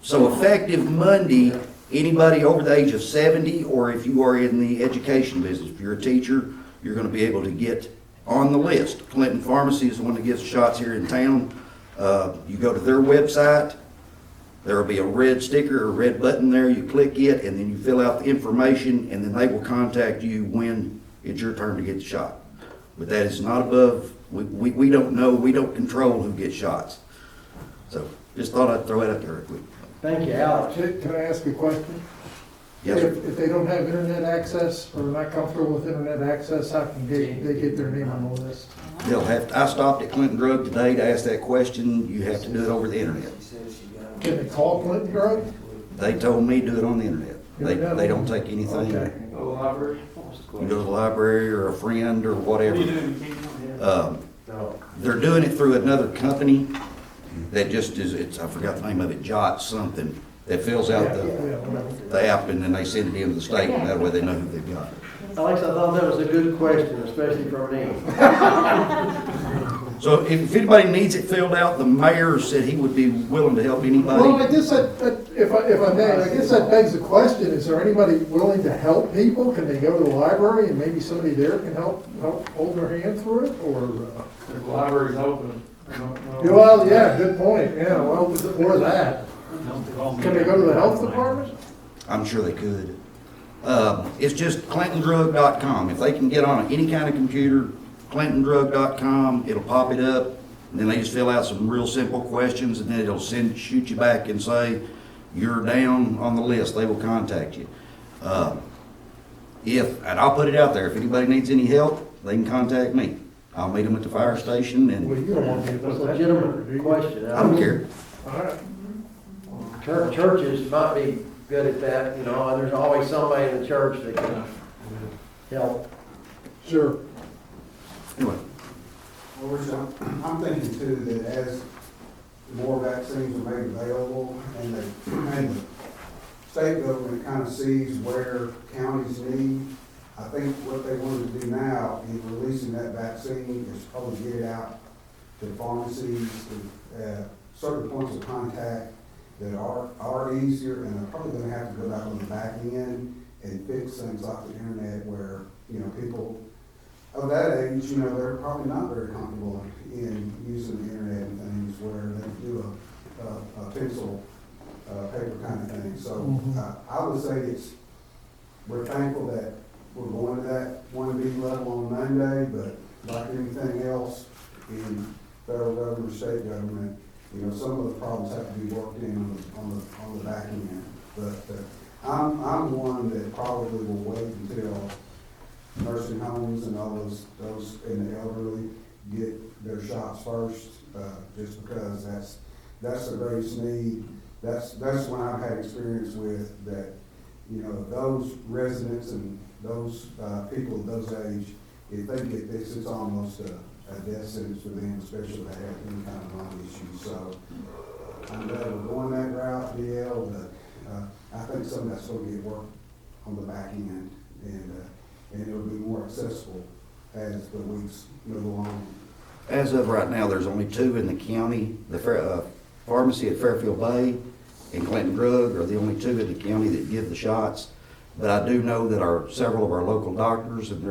So effective Monday, anybody over the age of 70, or if you are in the education business, if you're a teacher, you're going to be able to get on the list. Clinton Pharmacy is the one that gets shots here in town. You go to their website, there will be a red sticker or red button there. You click it, and then you fill out the information, and then they will contact you when it's your turn to get the shot. But that is not above, we don't know, we don't control who gets shots. So just thought I'd throw it out there real quick. Thank you, Alex. Can I ask a question? Yes, sir. If they don't have internet access or not comfortable with internet access, how can they get their name on the list? They'll have to, I stopped at Clinton Drug today to ask that question. You have to do it over the internet. Can they call Clinton Drug? They told me do it on the internet. They don't take anything. Okay. Go to the library. You go to the library or a friend or What are you whatever. doing? They're doing it through another company that just is, I forgot the name of it, Jot something, that fills out Yeah, whatever. the app and then they send it in to the state and that way they know who they've got. Alex, I thought that was a good question, especially from me. So if anybody needs it filled out, the mayor said he would be willing to help Well, anybody. I guess if I may, I guess that begs the question, is there anybody willing to help people? Can they go to the library and maybe somebody there can help hold their hand through it, or? The library's open. Well, yeah, good point, yeah, well, where's that? Can they go to the health department? I'm sure they could. It's just clintondrug.com. If they can get on any kind of computer, clintondrug.com, it'll pop it up. And then they just fill out some real simple questions, and then it'll shoot you back and say, you're down on the list, they will contact you. And I'll put it out there, if anybody needs any help, they can contact me. I'll meet them at the fire station, Well, and you don't want me to It's a put that. legitimate question. I don't care. All right. Churches might be good at that, you know, and there's always somebody in the church that can help. Sure. Anyway, Well, Rich, I'm thinking too that as more vaccines are made available and the state government kind of sees where counties need, I think what they want to do now in releasing that vaccine is probably get it out to pharmacies, to certain points of contact that are easier, and they're probably gonna have to go back on the back end and fix things like the internet where, you know, people of that age, you know, they're probably not very comfortable in using the internet and things where they do a pencil, paper kind of thing. So I would say we're thankful that we're going to that 1B level on Monday, but like anything else in federal government, state government, you know, some of the problems have to be worked in on the back end. But I'm one that probably will wait until nursing homes and all those in the elderly get their shots first, just because that's the greatest need. That's when I've had experience with that, you know, those residents and those people of those age, if they get this, it's almost a death sentence for them, especially if they have any kind of lung issues. So I'm glad we're going that route, DL, but I think some of that's going to get worked on the back end, and it'll be more accessible as the weeks move along. as of right now, there's only 2 in the county. The pharmacy at Fairfield Bay and Clinton Drug are the only 2 in the county that give the shots. But I do know that several of our local doctors, and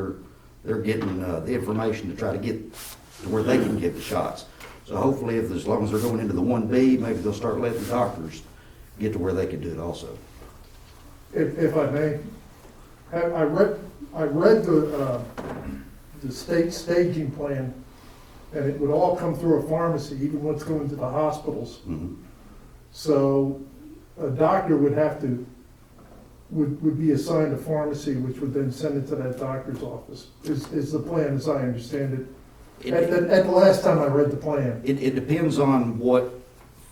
they're getting the information to try to get to where they can give the shots. So hopefully, as long as they're going into the 1B, maybe they'll start letting the doctors get to where they can do it also. If I may, I read the state staging plan, and it would all come through a pharmacy, even what's going to the hospitals. Mhm. So a doctor would have to, would be assigned a pharmacy, which would then send it to that doctor's office, is the plan as I understand it. At the last time I read the plan. It depends on what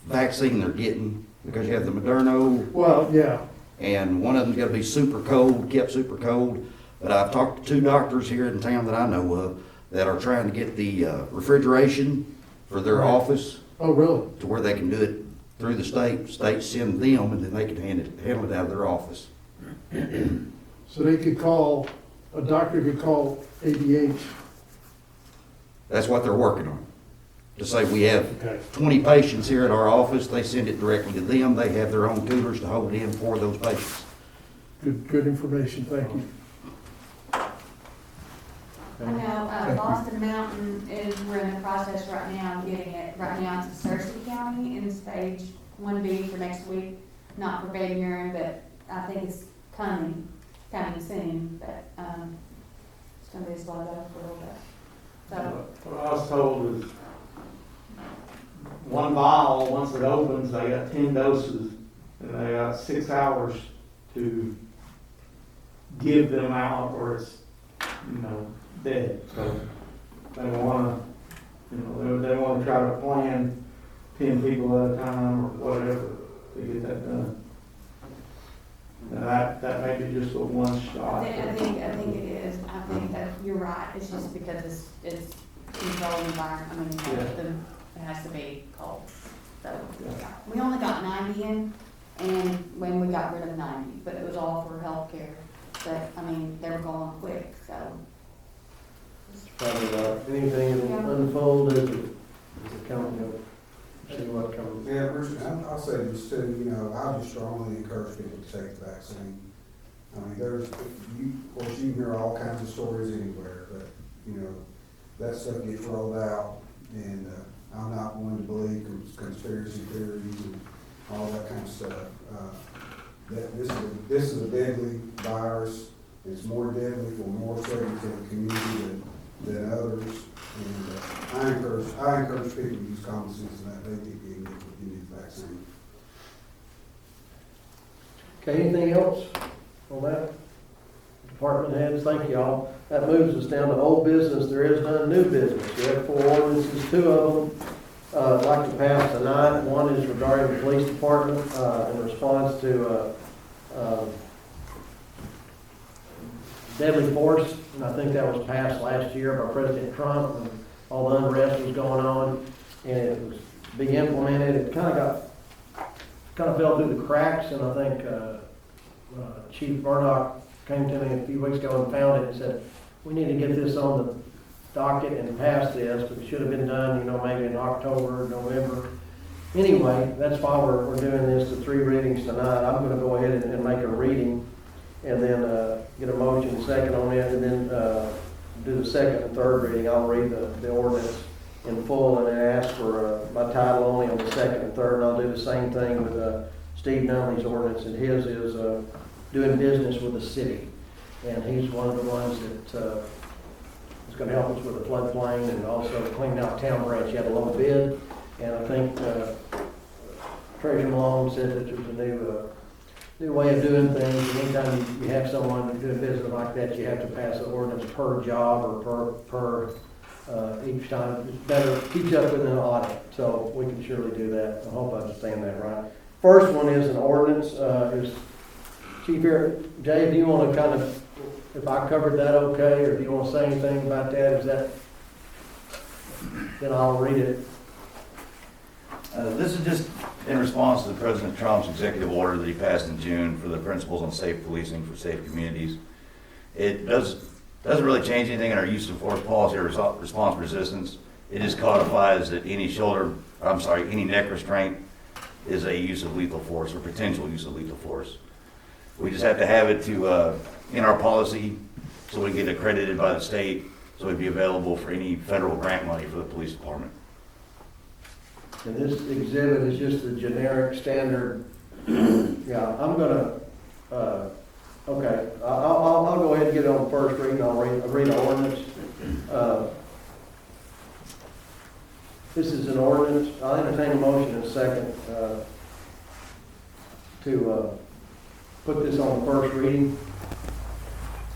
vaccine they're getting, because you have the Moderna, Well, yeah, and one of them's gotta be super cold, kept super cold. But I've talked to 2 doctors here in town that I know of that are trying to get the refrigeration for their office oh, really? to where they can do it through the state. State send them, and then they can handle it out of their office. So they could call, a doctor could call ADH. That's what they're working on. To say we have Okay. 20 patients here at our office, they send it directly to them. They have their own coolers to hold it in for those patients. Good information, thank you. I know, Boston Mountain we're in the process right now of getting it, right now it's in Searcy County in stage 1B for next week, not for baby urine, but I think it's coming soon, but, it's gonna be a slow go for a little bit. So, What I was told is, 1 vial, once it opens, they got 10 doses, and they got 6 hours to give them out, or it's, dead. So they wanna, they wanna try to plan 10 people at a time, or whatever, to get that done. And that may be just a one shot. I think it is, I think that you're right, it's just because it's controlled environment, I mean, it has to be cold. So, we only got 90 in, and when we got rid of 90, but it was all for healthcare. But, I mean, they were going quick, so. Probably anything that unfold as it comes, see what comes. Yeah, Richard, I'll say this too, I just strongly encourage people to take the vaccine. I mean, of course, you hear all kinds of stories anywhere, but, that stuff gets rolled out, and I'm not one to believe conspiracy theories and all that kind of stuff. This is a deadly virus. It's more deadly for more threatening to the community than others, and I encourage people to use common sense and that they think they can get the exact same. Okay, anything else on that? Department heads, thank y'all. That moves us down to old business. There is none new business. We have 4 ordinances, 2 of them I'd like to pass tonight. One is regarding the police department in response to deadly force. And I think that was passed last year by President Trump when all the unrest was going on. And it was being implemented. It kind of fell through the cracks, and I think Chief Murdoch came to me a few weeks ago and found it and said, we need to get this on the docket and pass this, but it should have been done, maybe in October or November. Anyway, that's why we're doing this, the 3 readings tonight. I'm gonna go ahead and make a reading and then get a motion second on it, and then do the second and third reading. I'll read the ordinance in full and then ask for my title only on the second and third, and I'll do the same thing with Steve Nunley's ordinance, and his is doing business with the city. And he's one of the ones that is going to help us with the floodplain and also cleaning out Town Branch. He had a low bid, and I think Treasurer Malone said that there's a new way of doing things. Anytime you have someone doing business like that, you have to pass an ordinance per job or per each time. It's better, keeps up with an audit, so we can surely do that. I hope I understand that right. First one is an ordinance, is Chief here, Jay, do you want to kind of, if I covered that okay, or do you want to say anything about that? Is that, then I'll read it. This is just in response to President Trump's executive order that he passed in June for the principles on safe policing for safe communities. It doesn't really change anything in our use of force policy or response resistance. It just codifies that any neck restraint is a use of lethal force or potential use of lethal force. We just have to have it in our policy so we get accredited by the state, so it'd be available for any federal grant money for the police department. And this exhibit is just the generic standard. Yeah, I'm gonna, okay, I'll go ahead and get it on the first reading. I'll read the ordinance. This is an ordinance. I'll entertain a motion in a second to put this on the first reading.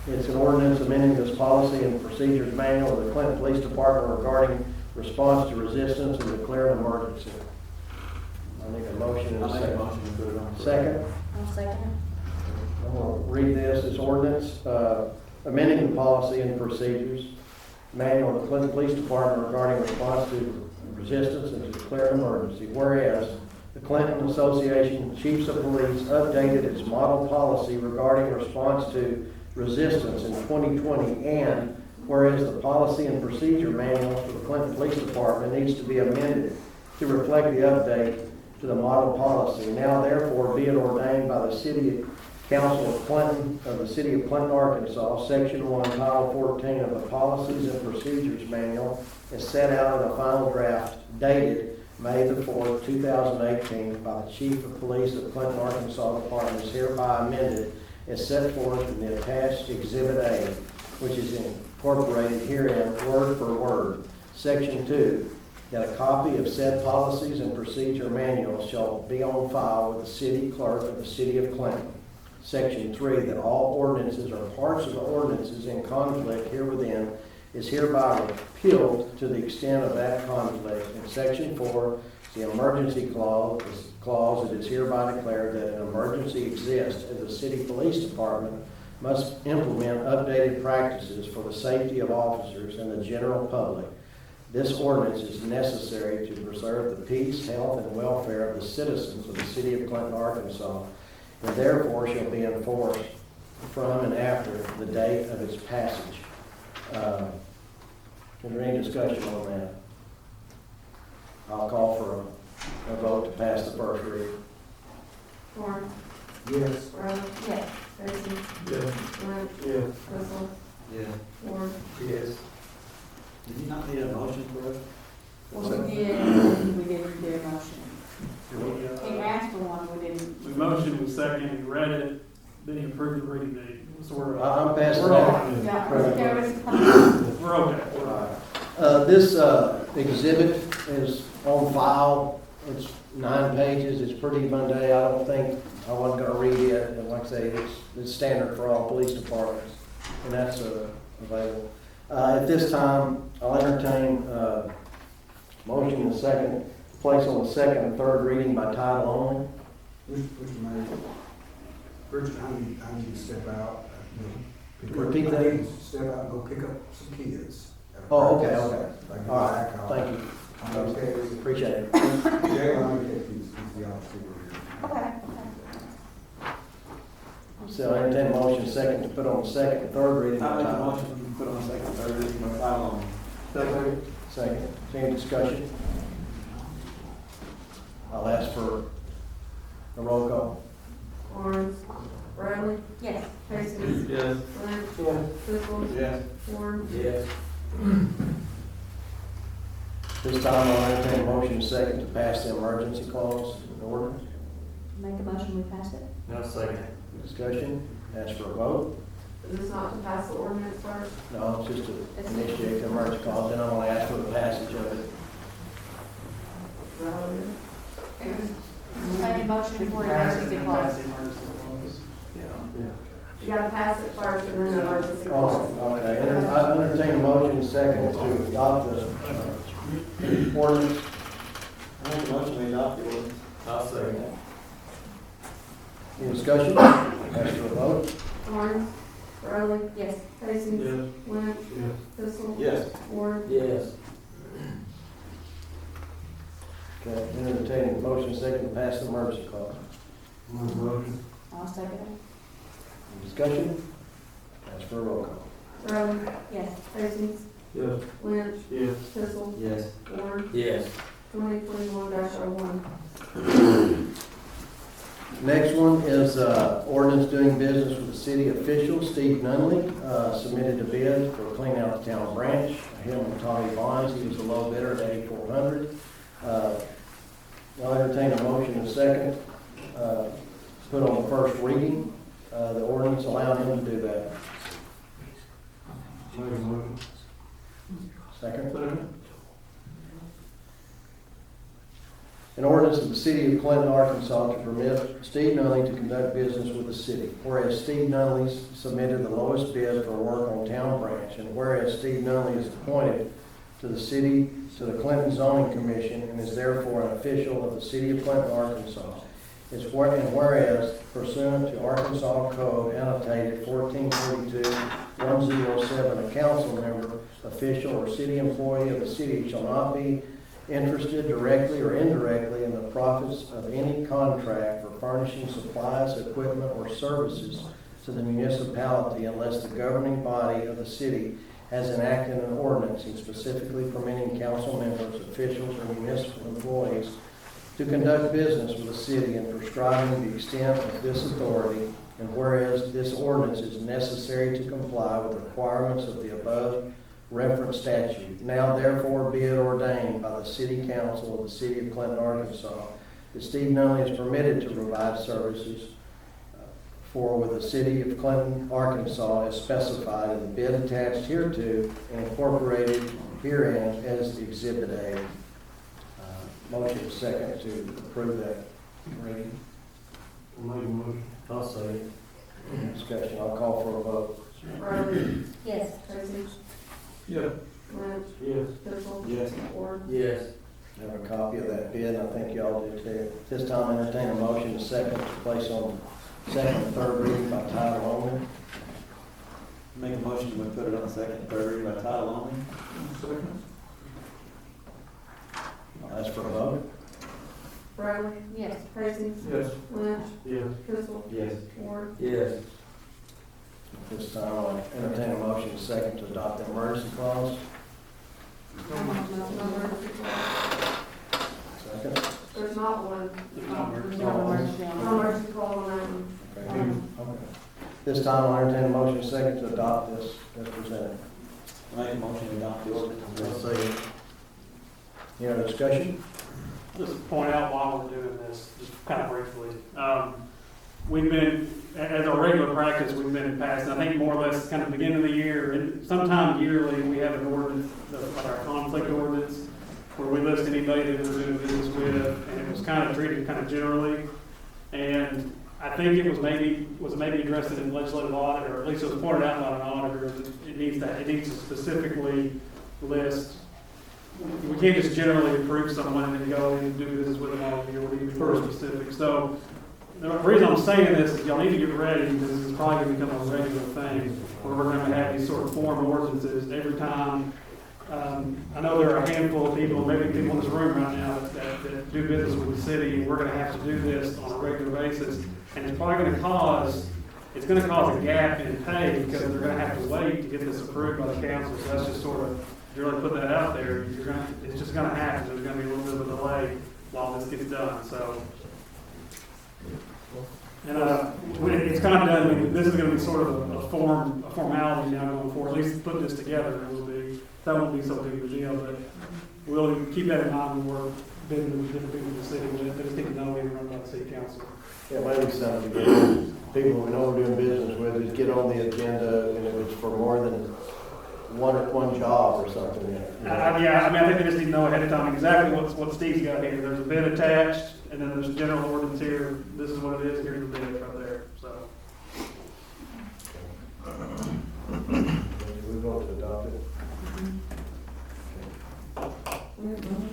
It's an ordinance amending this policy and procedures manual of the Clinton Police Department regarding response to resistance and declare an emergency. I need a motion in a second. Second? I'll second it. I'm going to read this. It's ordinance amending the policy and procedures manual of the Clinton Police Department regarding response to resistance and to declare an emergency. Whereas the Clinton Association of Chiefs of Police updated its model policy regarding response to resistance in 2020, and whereas the policy and procedure manual for the Clinton Police Department needs to be amended to reflect the update to the model policy. Now therefore be it ordained by the City Council of Clinton, of the City of Clinton, Arkansas, Section 1, Title 14 of the Policies and Procedures Manual is set out in a final draft dated May the 4th, 2018 by the Chief of Police of Clinton, Arkansas Department is hereby amended as set forth in the attached Exhibit A, which is incorporated herein word for word. Section 2, that a copy of said policies and procedure manuals shall be on file with the city clerk of the City of Clinton. Section 3, that all ordinances or parts of the ordinances in conflict herewithin is hereby repealed to the extent of that conflict. In Section 4, the emergency clause, it is hereby declared that an emergency exists and the city police department must implement updated practices for the safety of officers and the general public. This ordinance is necessary to preserve the peace, health, and welfare of the citizens of the City of Clinton, Arkansas, and therefore shall be enforced from and after the date of its passage. Is there any discussion on that? I'll call for a vote to pass the first reading. Warren. Yes. Rose. Yes. Tracy. Yes. Brent. Yes. Russell. Yeah. Warren. Yes. Did you not need a motion for it? Well, we didn't do a motion. He asked for one, we didn't. We motioned, we seconded, he read it, then he approved the reading date. So we're, I'm passing we're that. okay. Yeah, there was. We're okay. This exhibit is on file. It's 9 pages. It's pretty mundane. I don't think, I wasn't gonna read it. And like I say, it's standard for all police departments. And that's available. At this time, I'll entertain motion and second, place on the second and third reading by title only. Mr. Mayor, Richard, I need to step out. Repeat that. I need to step out and go pick up some kids. Oh, okay, If okay. I get All right, back, I'll- thank you. Okay. Appreciate it. Jay, I'll take these, the officer here. Okay. So I entertain a motion second to put on the second and third reading I by make a title. motion to put on second, third reading by title only. Second. Any discussion? I'll ask for a roll call. Barnes, Bradley, Yes. Hastings, Yes. Lynch, Siskel, Yes. Ford, Yes. This time I'll entertain a motion second to pass the emergency clause in ordinance. Make a motion, we pass it? No second. Discussion, ask for a vote. is this not to pass the ordinance first? No, it's just to initiate the emergency clause, then I'm gonna ask for the passage of it. Is that what it is? Make a motion before emergency clause. You gotta pass it first and then the emergency clause. Oh, okay. I entertain a motion second to adopt the ordinance. I make a motion to adopt the ordinance. I'll second. Any discussion? Ask for a vote. Barnes, Bradley, Yes. Hastings, Lynch, Yes. Siskel, Yes. Ford, Yes. Okay, entertain a motion second to pass the emergency clause. I'll second it. Any discussion? Ask for a roll call. Bradley, Yes. Hastings, Yes. Lynch, Yes. Siskel, Yes. Ford, Yes. 2021-01. Next one is ordinance doing business with the city official, Steve Nunley, submitted a bid for cleaning out the town branch. Him and Tommy Bonds, he was the low bidder at $8,400. I'll entertain a motion in a second, put on the first reading, the ordinance allowing him to do that. Second. An ordinance of the city of Clinton, Arkansas to permit Steve Nunley to conduct business with the city. Whereas Steve Nunley submitted the lowest bid for work on town branch, and whereas Steve Nunley is appointed to the Clinton Zoning Commission and is therefore an official of the city of Clinton, Arkansas. And whereas pursuant to Arkansas Code annotated 1442-107, a council member, official, or city employee of the city shall not be interested directly or indirectly in the profits of any contract for furnishing supplies, equipment, or services to the municipality unless the governing body of the city has enacted an ordinance and specifically permitting council members, officials, or municipal employees to conduct business with the city and prescribing the extent of this authority, and whereas this ordinance is necessary to comply with the requirements of the above referenced statute. Now therefore be it ordained by the City Council of the City of Clinton, Arkansas, that Steve Nunley is permitted to provide services for with the City of Clinton, Arkansas, as specified in the bid attached hereto and incorporated herein as Exhibit A. Motion second to approve that reading. I'll second. Discussion, I'll call for a vote. Bradley, Yes. Hastings, Yes. Lynch, Yes. Siskel, Yes. Ford, Yes. I have a copy of that bid, and I think y'all do too. This time I entertain a motion to second to place on second and third reading by title only. Make a motion to put it on second, third reading by title only. I'll ask for a vote. Bradley, Yes. Hastings, Yes. Lynch, Yes. Siskel, Yes. Ford, Yes. This time I'll entertain a motion to second to adopt the emergency clause. no emergency clause. Second. There's not one. There's no emergency No on emergency clause on that one. Okay. Okay. This time I'll entertain a motion to second to adopt this as presented. Make a motion to adopt the ordinance. I'll second. Any other discussion? Just point out while we're doing this, just kind of briefly. We've been, as our regular practice, we've been in past, and I think more or less kind of beginning of the year, and sometime yearly, we have an ordinance, like our conflict ordinance, where we list anybody that we're doing business with, and it was kind of treated kind of generally. And I think it was maybe addressed in legislative audit, or at least it was pointed out by an auditor, that it needs to specifically list. We can't just generally approve someone and then go and do business with them all year. We need to be very specific. So the reason I'm saying this is y'all need to get ready, because this is probably going to become a regular thing where we're going to have these sort of form ordinances every time. I know there are a handful of people, maybe people in this room right now, that do business with the city, and we're going to have to do this on a regular basis. And it's probably going to cause a gap in pay, because they're going to have to wait to get this approved by the council. So that's just sort of, if you really put that out there, it's just going to happen. There's going to be a little bit of a delay while this gets done. So, and when it's kind of done, I mean, this is going to be sort of a formality now going forward. At least put this together, that won't be so big of a deal. But we'll keep that in mind when we're bidding with different people in the city. But just need to know we're run by the city council. Yeah, maybe something to get people we know we're doing business with is get on the agenda, and if it's for more than one job or something. Yeah, I mean, I think they just need to know ahead of time exactly what Steve's got here. There's a bid attached, and then there's a general ordinance here. This is what it is. Here's the bid right there. So. We vote to adopt it. We didn't vote.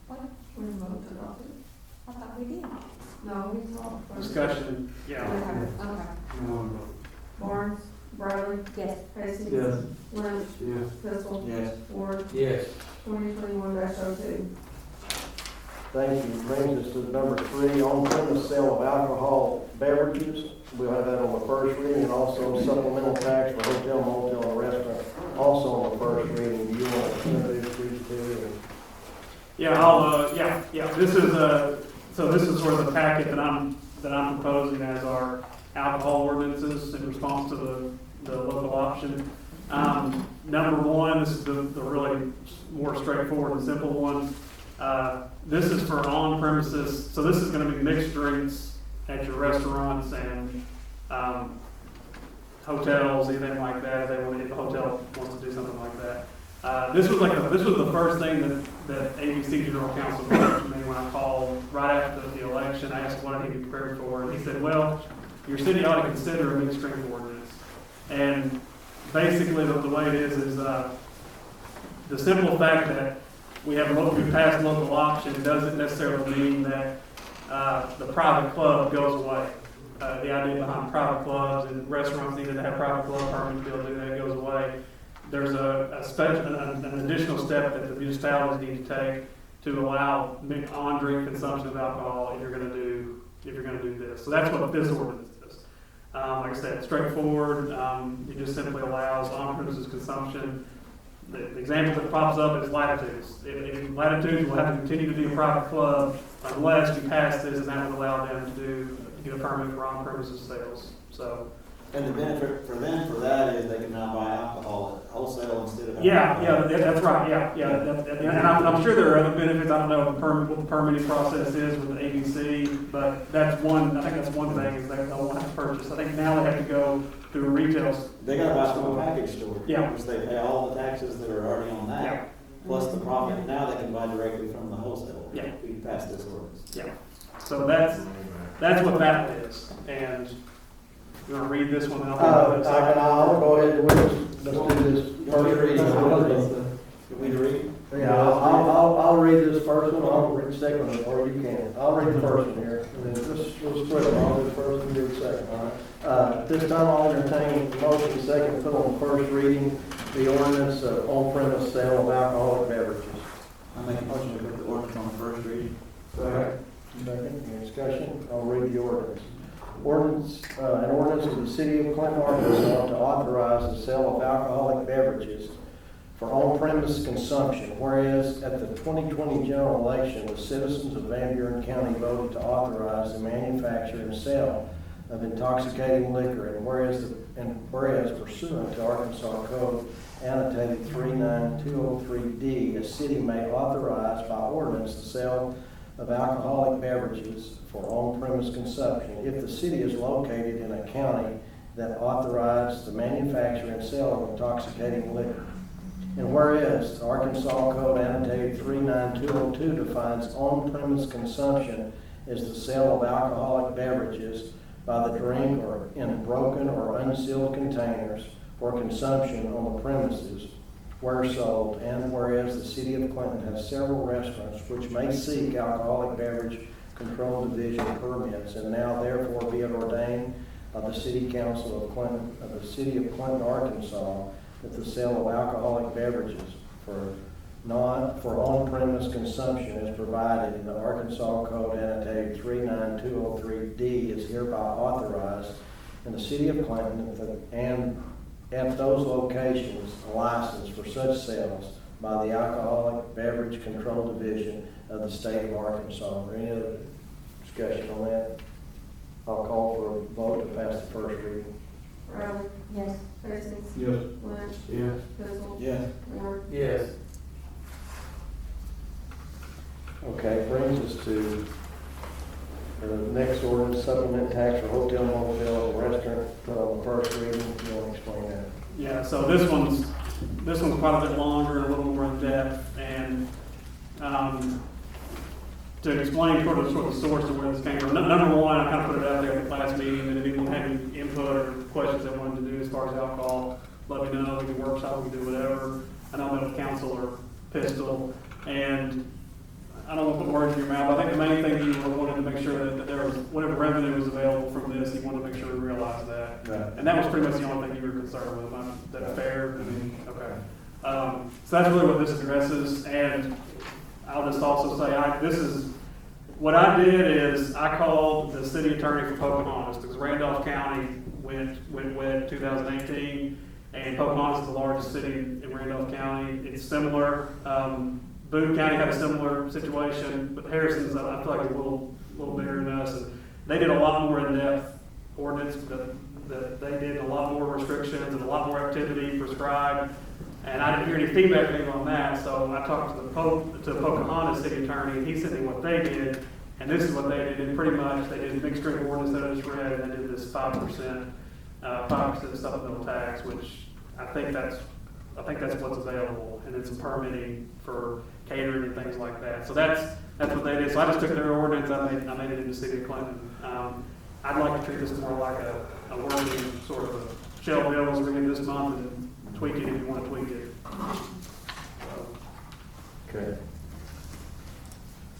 What? We didn't vote to adopt it. I thought we did. No, we saw. Discussion, yeah. Okay. Barnes, Bradley, Yes. Casey. Yes. Lynch. Yes. Pistol. Yes. Ward. Yes. 2021-02. Thank you. Brings us to number 3, on-premise sale of alcohol beverages. We'll have that on the first reading, and also supplemental tax for hotel, motel, and restaurant, also on the first reading. Do you want to introduce these two? Yeah, This is this is sort of the packet that I'm proposing as our alcohol ordinances in response to the local option. Number 1, this is the really more straightforward and simple one. This is for on-premises, so this is going to be mixed drinks at your restaurants and hotels, anything like that. If the hotel wants to do something like that. This was the first thing that ABC General Counsel brought to me when I called right after the election. I asked what I need to be prepared for, and he said, "Well, your city ought to consider a mixed drink ordinance." And basically, the way it is the simple fact that we passed local option doesn't necessarily mean that the private club goes away. The idea behind private clubs and restaurants needing to have private club permits to be able to do that goes away. There's an additional step that the municipalities need to take to allow on-drink consumption of alcohol if you're going to do this. So that's what this ordinance is. Like I said, straightforward. It just simply allows on-premises consumption. The example that pops up is Latitudes. If Latitudes will have to continue to be a private club unless we pass this, and that would allow them to get a permit for on-premises sales. So. And the benefit for them for that is they can now buy alcohol at wholesale instead of. That's right, and I'm sure there are other benefits. I don't know what the permitting process is with the ABC, but I think that's one thing, is they don't have to purchase. I think now they have to go through a retail. They gotta buy from a package store. Yeah. Which they pay all the taxes that are already on that. Yeah. Plus the profit. Now they can buy directly from the wholesale. Yeah. We pass this ordinance. Yeah. So that's what that is. And you want to read this one? I'll go ahead and let's do this first reading. You want me to read? Yeah, I'll read this first one, I'll read the second one, or you can. I'll read the first one here, and then we'll split it. I'll do the first and do the second, all right? This time I'll entertain the motion second to put on first reading the ordinance of on-premise sale of alcoholic beverages. I make a motion to put the ordinance on the first reading. Second, any discussion? I'll read the ordinance. An ordinance of the city of Clinton, Arkansas to authorize the sale of alcoholic beverages for on-premise consumption, whereas at the 2020 general election, the citizens of Van Buren County voted to authorize the manufacture and sale of intoxicating liquor, and whereas pursuant to Arkansas Code annotated 39203D, a city may authorize by ordinance the sale of alcoholic beverages for on-premise consumption if the city is located in a county that authorized the manufacture and sale of intoxicating liquor. And whereas Arkansas Code annotated 39202 defines on-premise consumption as the sale of alcoholic beverages by the drink or in broken or unsealed containers for consumption on the premises where sold, and whereas the city of Clinton has several restaurants which may seek alcoholic beverage control division permits, and now therefore be it ordained by the city council of Clinton, of the city of Clinton, Arkansas, that the sale of alcoholic beverages for on-premise consumption is provided in the Arkansas Code annotated 39203D is hereby authorized in the city of Clinton and at those locations a license for such sales by the Alcoholic Beverage Control Division of the state of Arkansas. Or any other discussion on that? I'll call for a vote to pass the first reading. Riley? Yes. Basic? Yes. Lynch? Yes. Pistol? Yes. Ward? Yes. Okay, brings us to the next ordinance, supplement tax for hotel, motel, and restaurant, first reading. You want to explain that? Yeah, so this one's quite a bit longer and a little more in depth, and to explain sort of the source of where this came from. Number one, I kind of put it out there at the last meeting, that if anyone had any input or questions they wanted to do as far as alcohol, let me know. We can workshop, we can do whatever. I know that council or pistol, and I don't want to put words in your mouth. I think the main thing you wanted to make sure that there was, whatever revenue was available from this, you wanted to make sure we realized that. Right. And that was pretty much the only thing you were concerned with. Is that fair? I mean, okay. So that's really what this addresses. And I'll just also say, what I did is I called the city attorney for Pocahontas, because Randolph County went wet 2018, and Pocahontas is the largest city in Randolph County. It's similar. Boone County had a similar situation, but Harrison's, I feel like, a little bigger than us. And they did a lot more in-depth ordinance, that they did a lot more restrictions and a lot more activity prescribed. And I didn't hear any feedback from on that, so I talked to the Pocahontas city attorney, and he said what they did, and this is what they did. And pretty much, they did mixed drink ordinance that I just read, and they did this 5% supplemental tax, which I think that's what's available, and it's permitting for catering and things like that. So that's what they did. So I just took their ordinance, I made it into the city of Clinton. I'd like to treat this more like a working sort of a shell bill as we get this month, and tweak it if you want to tweak it. Okay.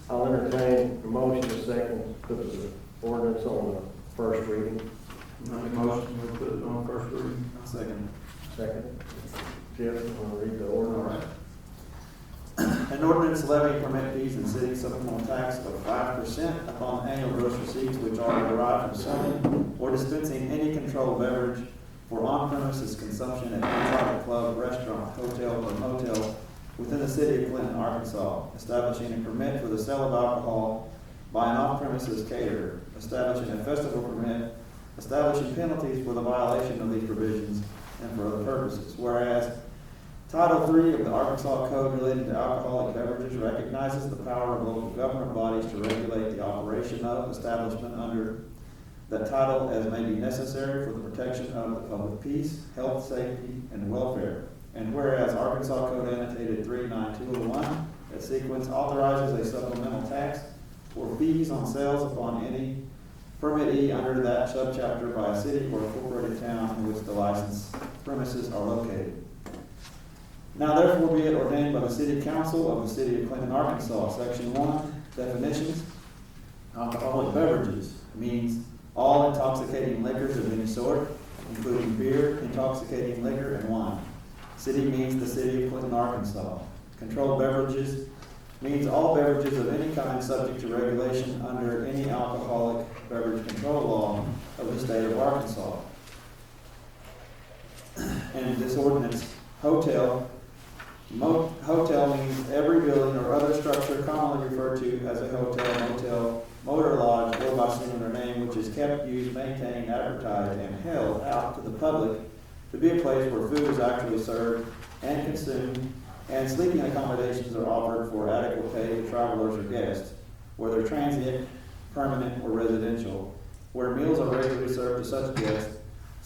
I'll entertain a motion in a second, put the ordinance on the first reading. Make a motion to put it on first reading. Second. Second. Jeff, you want to read the ordinance? An ordinance levying permit fees and city supplemental tax of 5% upon annual gross receipts which are derived from selling or dispensing any controlled beverage for on-premises consumption at any private club, restaurant, hotel, or motel within the city of Clinton, Arkansas, establishing a permit for the sale of alcohol by an off-premises caterer, establishing a festival permit, establishing penalties for the violation of these provisions, and for other purposes. Whereas Title III of the Arkansas Code relating to alcoholic beverages recognizes the power of local government bodies to regulate the operation of establishment under that title as may be necessary for the protection of the public peace, health, safety, and welfare. And whereas Arkansas Code annotated 39201 at sequence authorizes a supplemental tax for fees on sales upon any permittee under that subchapter by a city or incorporated town in which the licensed premises are located. Now therefore be it ordained by the City Council of the City of Clinton, Arkansas, Section 1, definitions. Alcoholic beverages means all intoxicating liquors of any sort, including beer, intoxicating liquor, and wine. City means the City of Clinton, Arkansas. Controlled beverages means all beverages of any kind subject to regulation under any alcoholic beverage control law of the state of Arkansas. And this ordinance, hotel means every building or other structure commonly referred to as a hotel, motel, motor lodge, or by similar name, which is kept, used, maintained, advertised, and held out to the public to be a place where food is actually served and consumed, and sleeping accommodations are offered for adequate pay to travelers or guests, whether transient, permanent, or residential, where meals are regularly served to such guests,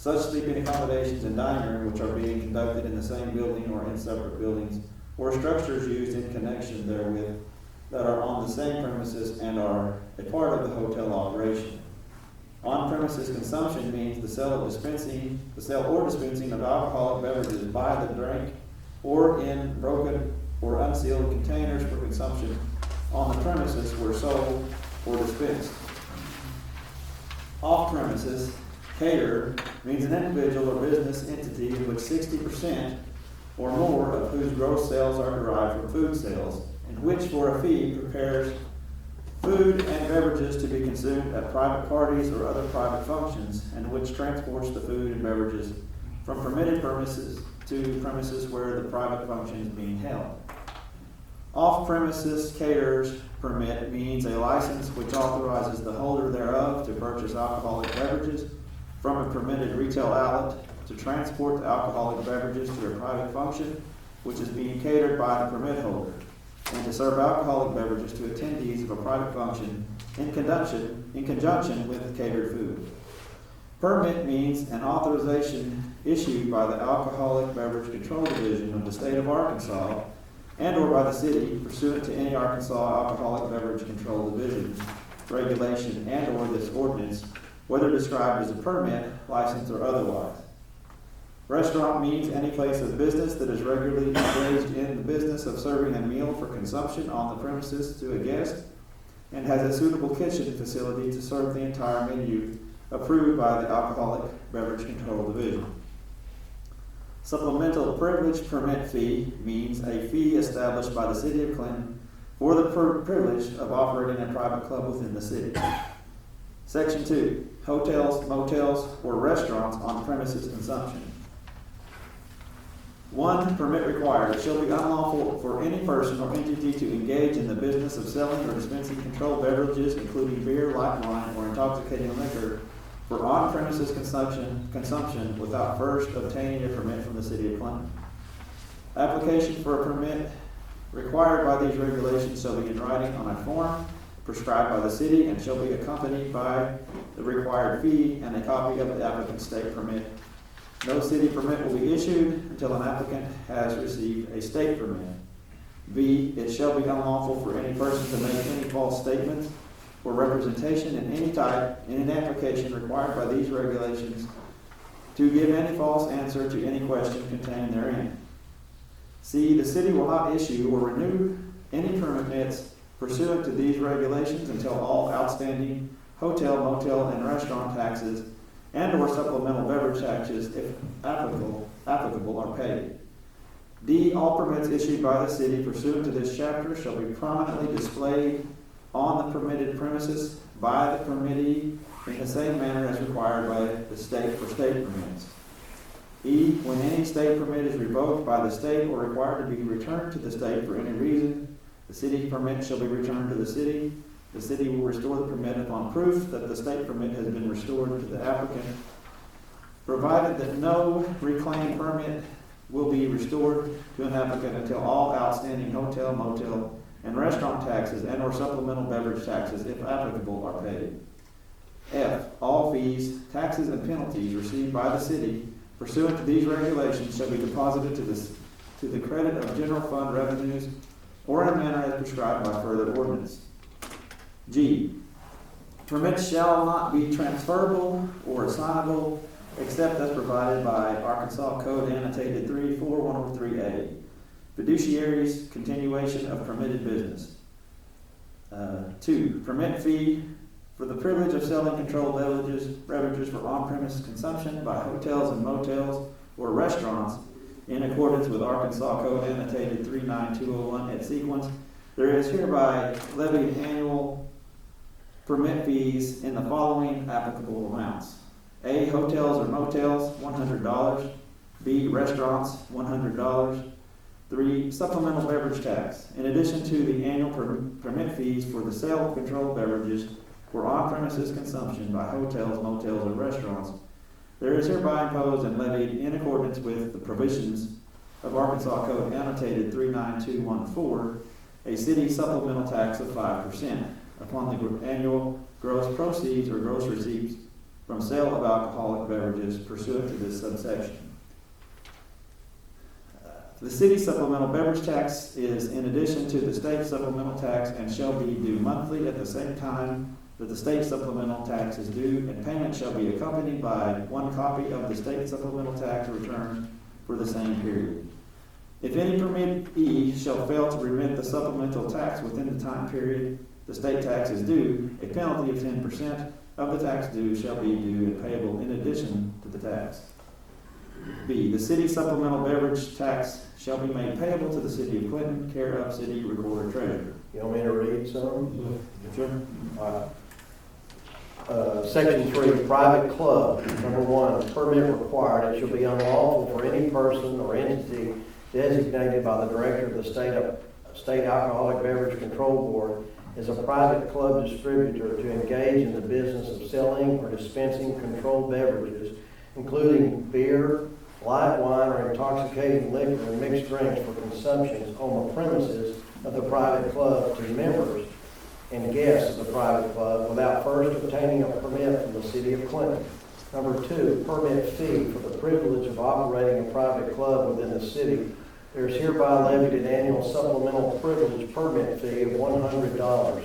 Such sleeping accommodations and dining room which are being conducted in the same building or in separate buildings, or structures used in connection therewith that are on the same premises and are a part of the hotel operation. On-premises consumption means the sale or dispensing of alcoholic beverages by the drink or in broken or unsealed containers for consumption on the premises where sold or dispensed. Off-premises caterer means an individual or business entity in which 60% or more of whose gross sales are derived from food sales, and which for a fee prepares food and beverages to be consumed at private parties or other private functions, and which transports the food and beverages from permitted premises to premises where the private function is being held. Off-premises caterer's permit means a license which authorizes the holder thereof to purchase alcoholic beverages from a permitted retail outlet, to transport the alcoholic beverages to a private function which is being catered by the permit holder, and to serve alcoholic beverages to attendees of a private function in conjunction with the catered food. Permit means an authorization issued by the Alcoholic Beverage Control Division of the State of Arkansas and or by the city pursuant to any Arkansas Alcoholic Beverage Control Division regulation and or this ordinance, whether described as a permit, license, or otherwise. Restaurant means any place of business that is regularly engaged in the business of serving a meal for consumption on the premises to a guest and has a suitable kitchen facility to serve the entire menu approved by the Alcoholic Beverage Control Division. Supplemental Privilege Permit Fee means a fee established by the City of Clinton for the privilege of operating a private club within the city. Section 2. Hotels, motels, or restaurants on premises consumption. 1. Permit required. It shall be unlawful for any person or entity to engage in the business of selling or dispensing controlled beverages, including beer, light wine, or intoxicating liquor, for on-premises consumption without first obtaining a permit from the City of Clinton. Application for a permit required by these regulations shall be in writing on a form prescribed by the city and shall be accompanied by the required fee and a copy of the applicant's state permit. No city permit will be issued until an applicant has received a state permit. B. It shall be unlawful for any person to make any false statements or representation in any type in an application required by these regulations, to give any false answer to any question contained therein. C. The city will not issue or renew any permits pursuant to these regulations until all outstanding hotel, motel, and restaurant taxes and or supplemental beverage taxes, if applicable, are paid. D. All permits issued by the city pursuant to this chapter shall be prominently displayed on the permitted premises by the permittee in the same manner as required by the state for state permits. E. When any state permit is revoked by the state or required to be returned to the state for any reason, the city permit shall be returned to the city. The city will restore the permit upon proof that the state permit has been restored to the applicant, provided that no reclaimed permit will be restored to an applicant until all outstanding hotel, motel, and restaurant taxes and or supplemental beverage taxes, if applicable, are paid. F. All fees, taxes, and penalties received by the city pursuant to these regulations shall be deposited to the credit of general fund revenues or in a manner as prescribed by further ordinance. G. Permits shall not be transferable or assignable except as provided by Arkansas Code Annotated 34103A. Fiduciaries, continuation of permitted business. 2. Permit fee for the privilege of selling controlled beverages for on-premise consumption by hotels and motels or restaurants in accordance with Arkansas Code Annotated 39201 et sequence. There is hereby levied annual permit fees in the following applicable amounts. A. Hotels or motels, $100. B. Restaurants, $100. 3. Supplemental beverage tax. In addition to the annual permit fees for the sale of controlled beverages for on-premises consumption by hotels, motels, or restaurants, there is hereby imposed and levied in accordance with the provisions of Arkansas Code Annotated 39214 a city supplemental tax of 5% upon the annual gross proceeds or gross receipts from sale of alcoholic beverages pursuant to this subsection. The city supplemental beverage tax is in addition to the state supplemental tax and shall be due monthly at the same time that the state supplemental tax is due, and payment shall be accompanied by one copy of the state supplemental tax return for the same period. If any permittee shall fail to remit the supplemental tax within the time period the state tax is due, a penalty of 10% of the tax due shall be due and payable in addition to the tax. B, the city supplemental beverage tax shall be made payable to the city of Clinton, care of city recorder treasurer. You want me to read some? Sure. Section 3, private club. Number 1, permit required. It shall be unlawful for any person or entity designated by the director of the State Alcoholic Beverage Control Board as a private club distributor to engage in the business of selling or dispensing controlled beverages, including beer, light wine, or intoxicating liquor and mixed drinks for consumption on the premises of the private club to members and guests of the private club without first obtaining a permit from the city of Clinton. Number 2, permit fee for the privilege of operating a private club within the city. There is hereby levied an annual supplemental privilege permit fee of $100.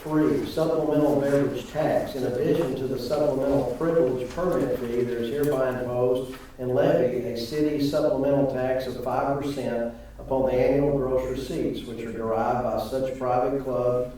3, supplemental beverage tax. In addition to the supplemental privilege permit fee, there is hereby imposed and levied a city supplemental tax of 5% upon the annual gross receipts, which are derived by such private club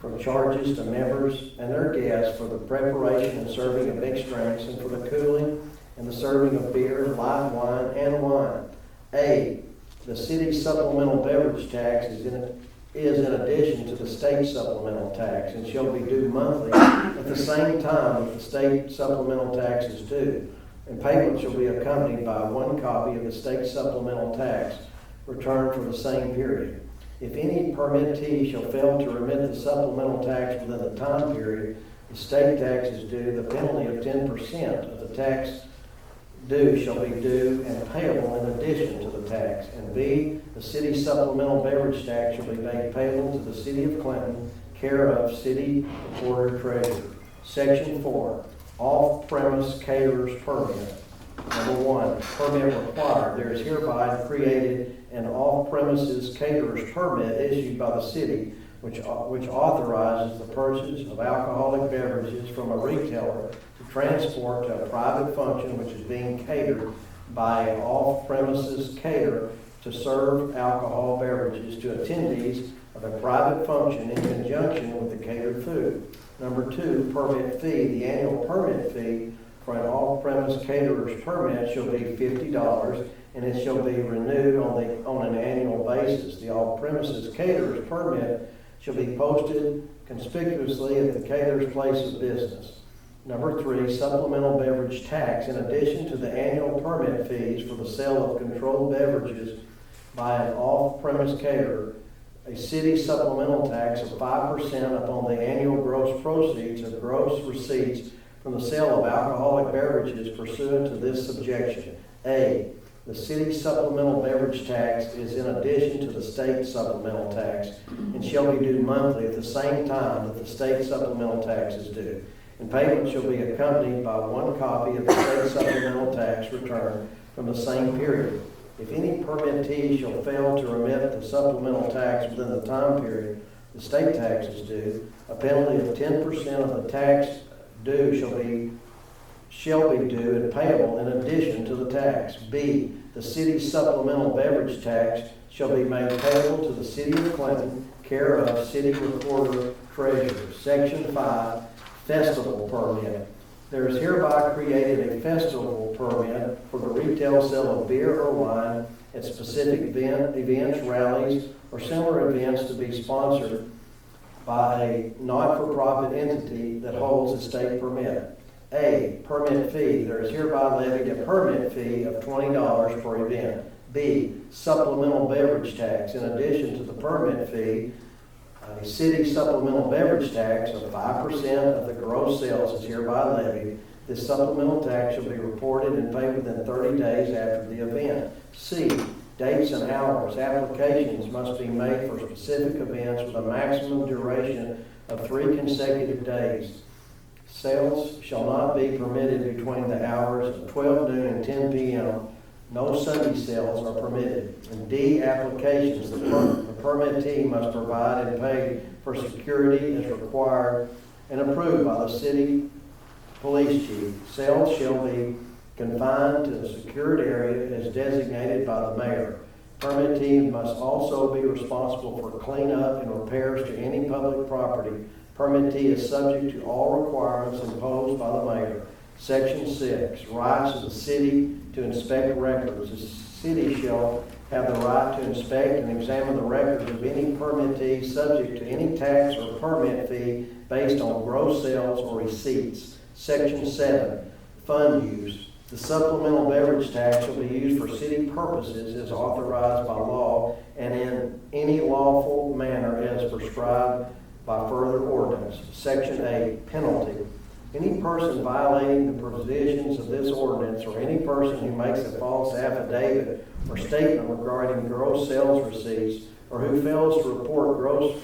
from charges to members and their guests for the preparation and serving of mixed drinks and for the cooling and the serving of beer, light wine, and wine. A, the city supplemental beverage tax is in addition to the state supplemental tax and shall be due monthly at the same time that the state supplemental tax is due, and payment shall be accompanied by one copy of the state supplemental tax return for the same period. If any permittee shall fail to remit the supplemental tax within the time period the state tax is due, the penalty of 10% of the tax due shall be due and payable in addition to the tax. And B, the city supplemental beverage tax shall be made payable to the city of Clinton, care of city recorder treasurer. Section 4, off-premise caterers permit. Number 1, permit required. There is hereby created an off-premises caterers permit issued by the city, which authorizes the purchase of alcoholic beverages from a retailer to transport to a private function which is being catered by an off-premises caterer to serve alcohol beverages to attendees of a private function in conjunction with the catered food. Number 2, permit fee. The annual permit fee for an off-premise caterer's permit shall be $50, and it shall be renewed on an annual basis. The off-premises caterer's permit shall be posted conspicuously at the caterer's place of business. Number 3, supplemental beverage tax. In addition to the annual permit fees for the sale of controlled beverages by an off-premise caterer, a city supplemental tax of 5% upon the annual gross proceeds of gross receipts from the sale of alcoholic beverages pursuant to this subjection. A, the city supplemental beverage tax is in addition to the state supplemental tax and shall be due monthly at the same time that the state supplemental tax is due. And payment shall be accompanied by one copy of the state supplemental tax return from the same period. If any permittee shall fail to remit the supplemental tax within the time period the state tax is due, a penalty of 10% of the tax due shall be due and payable in addition to the tax. B, the city supplemental beverage tax shall be made payable to the city of Clinton, care of city recorder treasurer. Section 5, festival permit. There is hereby created a festival permit for the retail sale of beer or wine at specific events, rallies, or similar events to be sponsored by a not-for-profit entity that holds a state permit. A, permit fee. There is hereby levied a permit fee of $20 per event. B, supplemental beverage tax. In addition to the permit fee, a city supplemental beverage tax of 5% of the gross sales is hereby levied. This supplemental tax shall be reported and paid within 30 days after the event. C, dates and hours. Applications must be made for specific events with a maximum duration of 3 consecutive days. Sales shall not be permitted between the hours of 12 noon and 10 p.m. No Sunday sales are permitted. And D, applications, the permittee must provide and pay for security as required and approved by the city police chief. Sales shall be confined to a secured area as designated by the mayor. Permittee must also be responsible for cleanup and repairs to any public property. Permittee is subject to all requirements imposed by the mayor. Section 6, rights of the city to inspect records. The city shall have the right to inspect and examine the records of any permittee subject to any tax or permit fee based on gross sales or receipts. Section 7, fund use. The supplemental beverage tax shall be used for city purposes as authorized by law and in any lawful manner as prescribed by further ordinance. Section 8, penalty. Any person violating the provisions of this ordinance or any person who makes a false affidavit or statement regarding gross sales receipts or who fails to report gross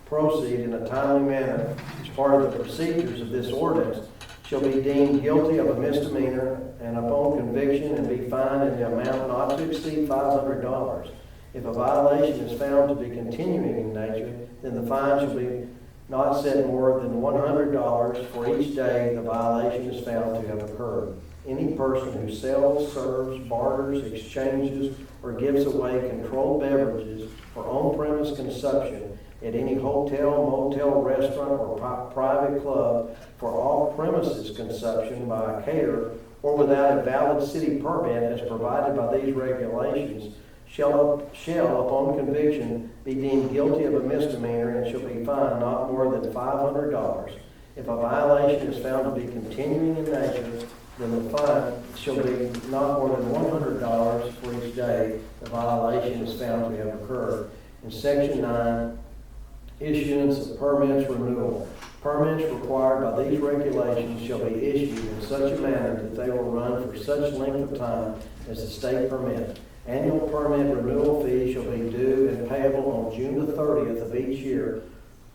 proceed in a timely manner as part of the procedures of this ordinance shall be deemed guilty of a misdemeanor and upon conviction and be fined in the amount not to exceed $500. If a violation is found to be continuing in nature, then the fine shall be not set more than $100 for each day the violation is found to have occurred. Any person who sells, serves, barters, exchanges, or gives away controlled beverages for on-premise consumption at any hotel, motel, restaurant, or private club for off-premises consumption by a caterer or without a valid city permit as provided by these regulations shall upon conviction be deemed guilty of a misdemeanor and shall be fined not more than $500. If a violation is found to be continuing in nature, then the fine shall be not more than $100 for each day the violation is found to have occurred. In Section 9, issuance of permits renewal. Permits required by these regulations shall be issued in such a manner that they will run for such length of time as the state permits. Annual permit renewal fee shall be due and payable on June the 30th of each year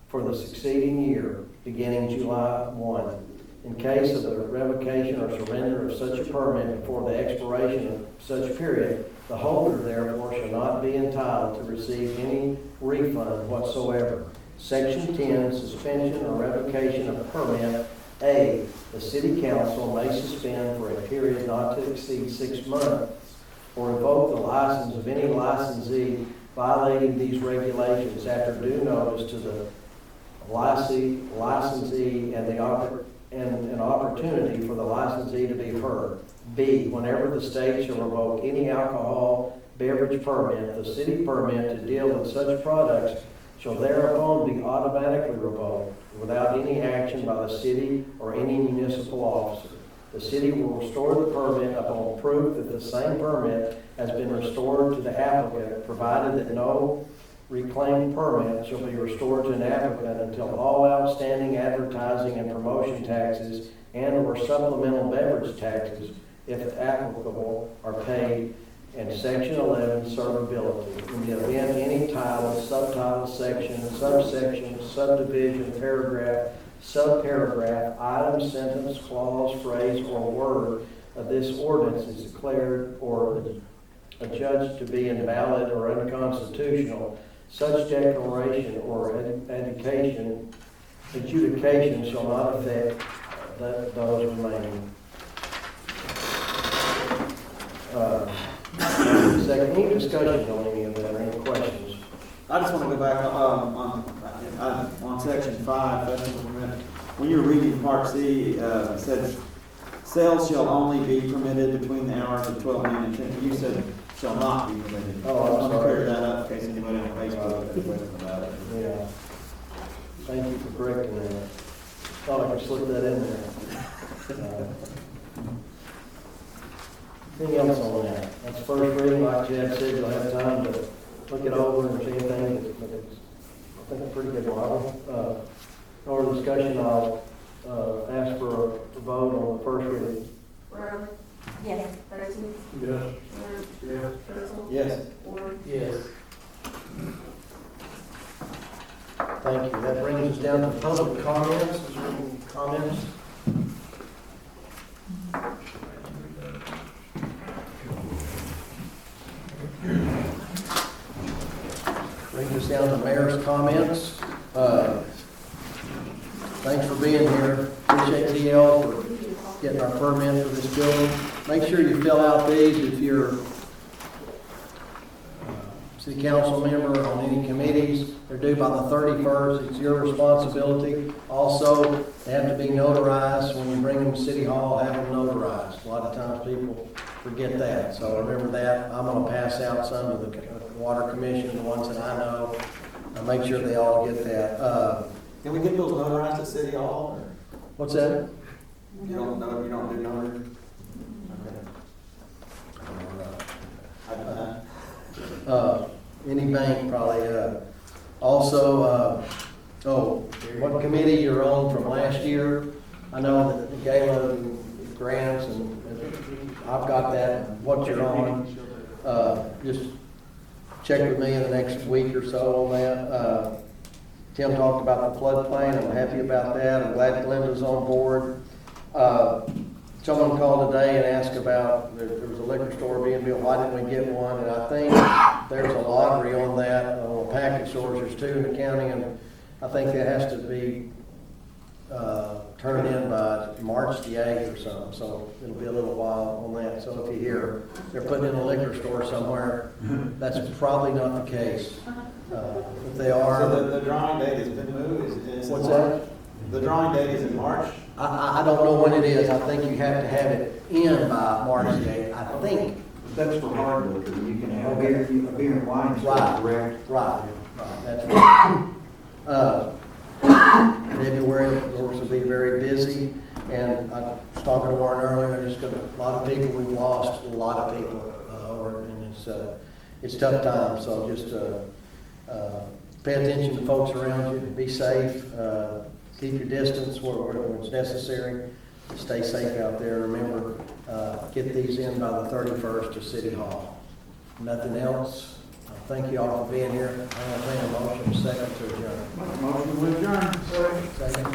for the succeeding year, beginning July 1. In case of the revocation or surrender of such a permit before the expiration of such period, the holder therefore shall not be entitled to receive any refund whatsoever. Section 10, suspension or revocation of permit. A, the city council may suspend for a period not to exceed 6 months or revoke the license of any licensee violating these regulations after due notice to the licensee and an opportunity for the licensee to be heard. B, whenever the state shall revoke any alcohol beverage permit, the city permit to deal with such products shall thereupon be automatically revoked without any action by the city or any municipal officer. The city will restore the permit upon proof that the same permit has been restored to the applicant, provided that no reclaimed permit shall be restored to an applicant until all outstanding advertising and promotion taxes and/or supplemental beverage taxes, if applicable, are paid. And Section 11, servability. In the event any title, subtitle, section, subsection, subdivision, paragraph, subparagraph, item, sentence, clause, phrase, or word of this ordinance is declared or adjudged to be invalid or unconstitutional, such declaration or adjudication shall not affect those remaining. Second, any discussion on any of that or any questions? I just want to go back on section 5, festival permit. When you were reading part C, it said, sales shall only be permitted between the hours of 12 noon and 10. You said shall not be permitted. Oh, I'm I want to sorry. clear that up in case anybody on Facebook has a question about it. Yeah. Thank you for correcting that. Thought I could slip that in there. Anything else on that? That's first reading, like Chad said, you'll have time to look it over and see anything, but it's, I think, a pretty good model. No other discussion, I'll ask for a vote on the first reading. Riley? Yes. Tracy? Yes. Herb? Yes. Krystal? Yes. Ward? Yes. Thank you. That brings us down to public comments. Is there any comments? Brings us down to mayor's comments. Thanks for being here. Appreciate TL for getting our permit for this building. Make sure you fill out these if you're city council member on any committees. They're due by the 31st. It's your responsibility. Also, they have to be notarized. When you bring them to City Hall, have them notarized. A lot of times people forget that. So remember that. I'm going to pass out some to the Water Commission, the ones that I know. I'll make sure they all get that. Can we get those notarized at City Hall? Or What's that? you don't know, you don't do notary? Okay. Any bank probably, also, what committee you're on from last year? I know that the gala and grants and I've got that, what you're on. Just check with me in the next week or so on that. Tim talked about the floodplain. I'm happy about that. I'm glad Glenda's on board. Someone called today and asked about, there was a liquor store being built, why didn't we get one? And I think there's a lottery on that, on package stores, there's 2 in the county, and I think that has to be turned in by March the 8th or something, so it'll be a little while on that. So if you hear they're putting in a liquor store somewhere, that's probably not the case. If they are. So the drawing date has been moved? Is What's that? The drawing date is in March? I don't know when it is. I think you have to have it in by March the 8th. I think. That's for hard liquor, you can have beer and wine, Right. correct? Right, that's right. February, of course, will be very busy, and I was talking to Warren earlier, just got a lot of people, we've lost a lot of people, and it's tough times, so just pay attention to folks around you, be safe, keep your distance where it's necessary, stay safe out there. Remember, get these in by the 31st to City Hall. Nothing else. Thank you all for being here. I entertain a motion, second to adjourn. Motion to adjourn. Second.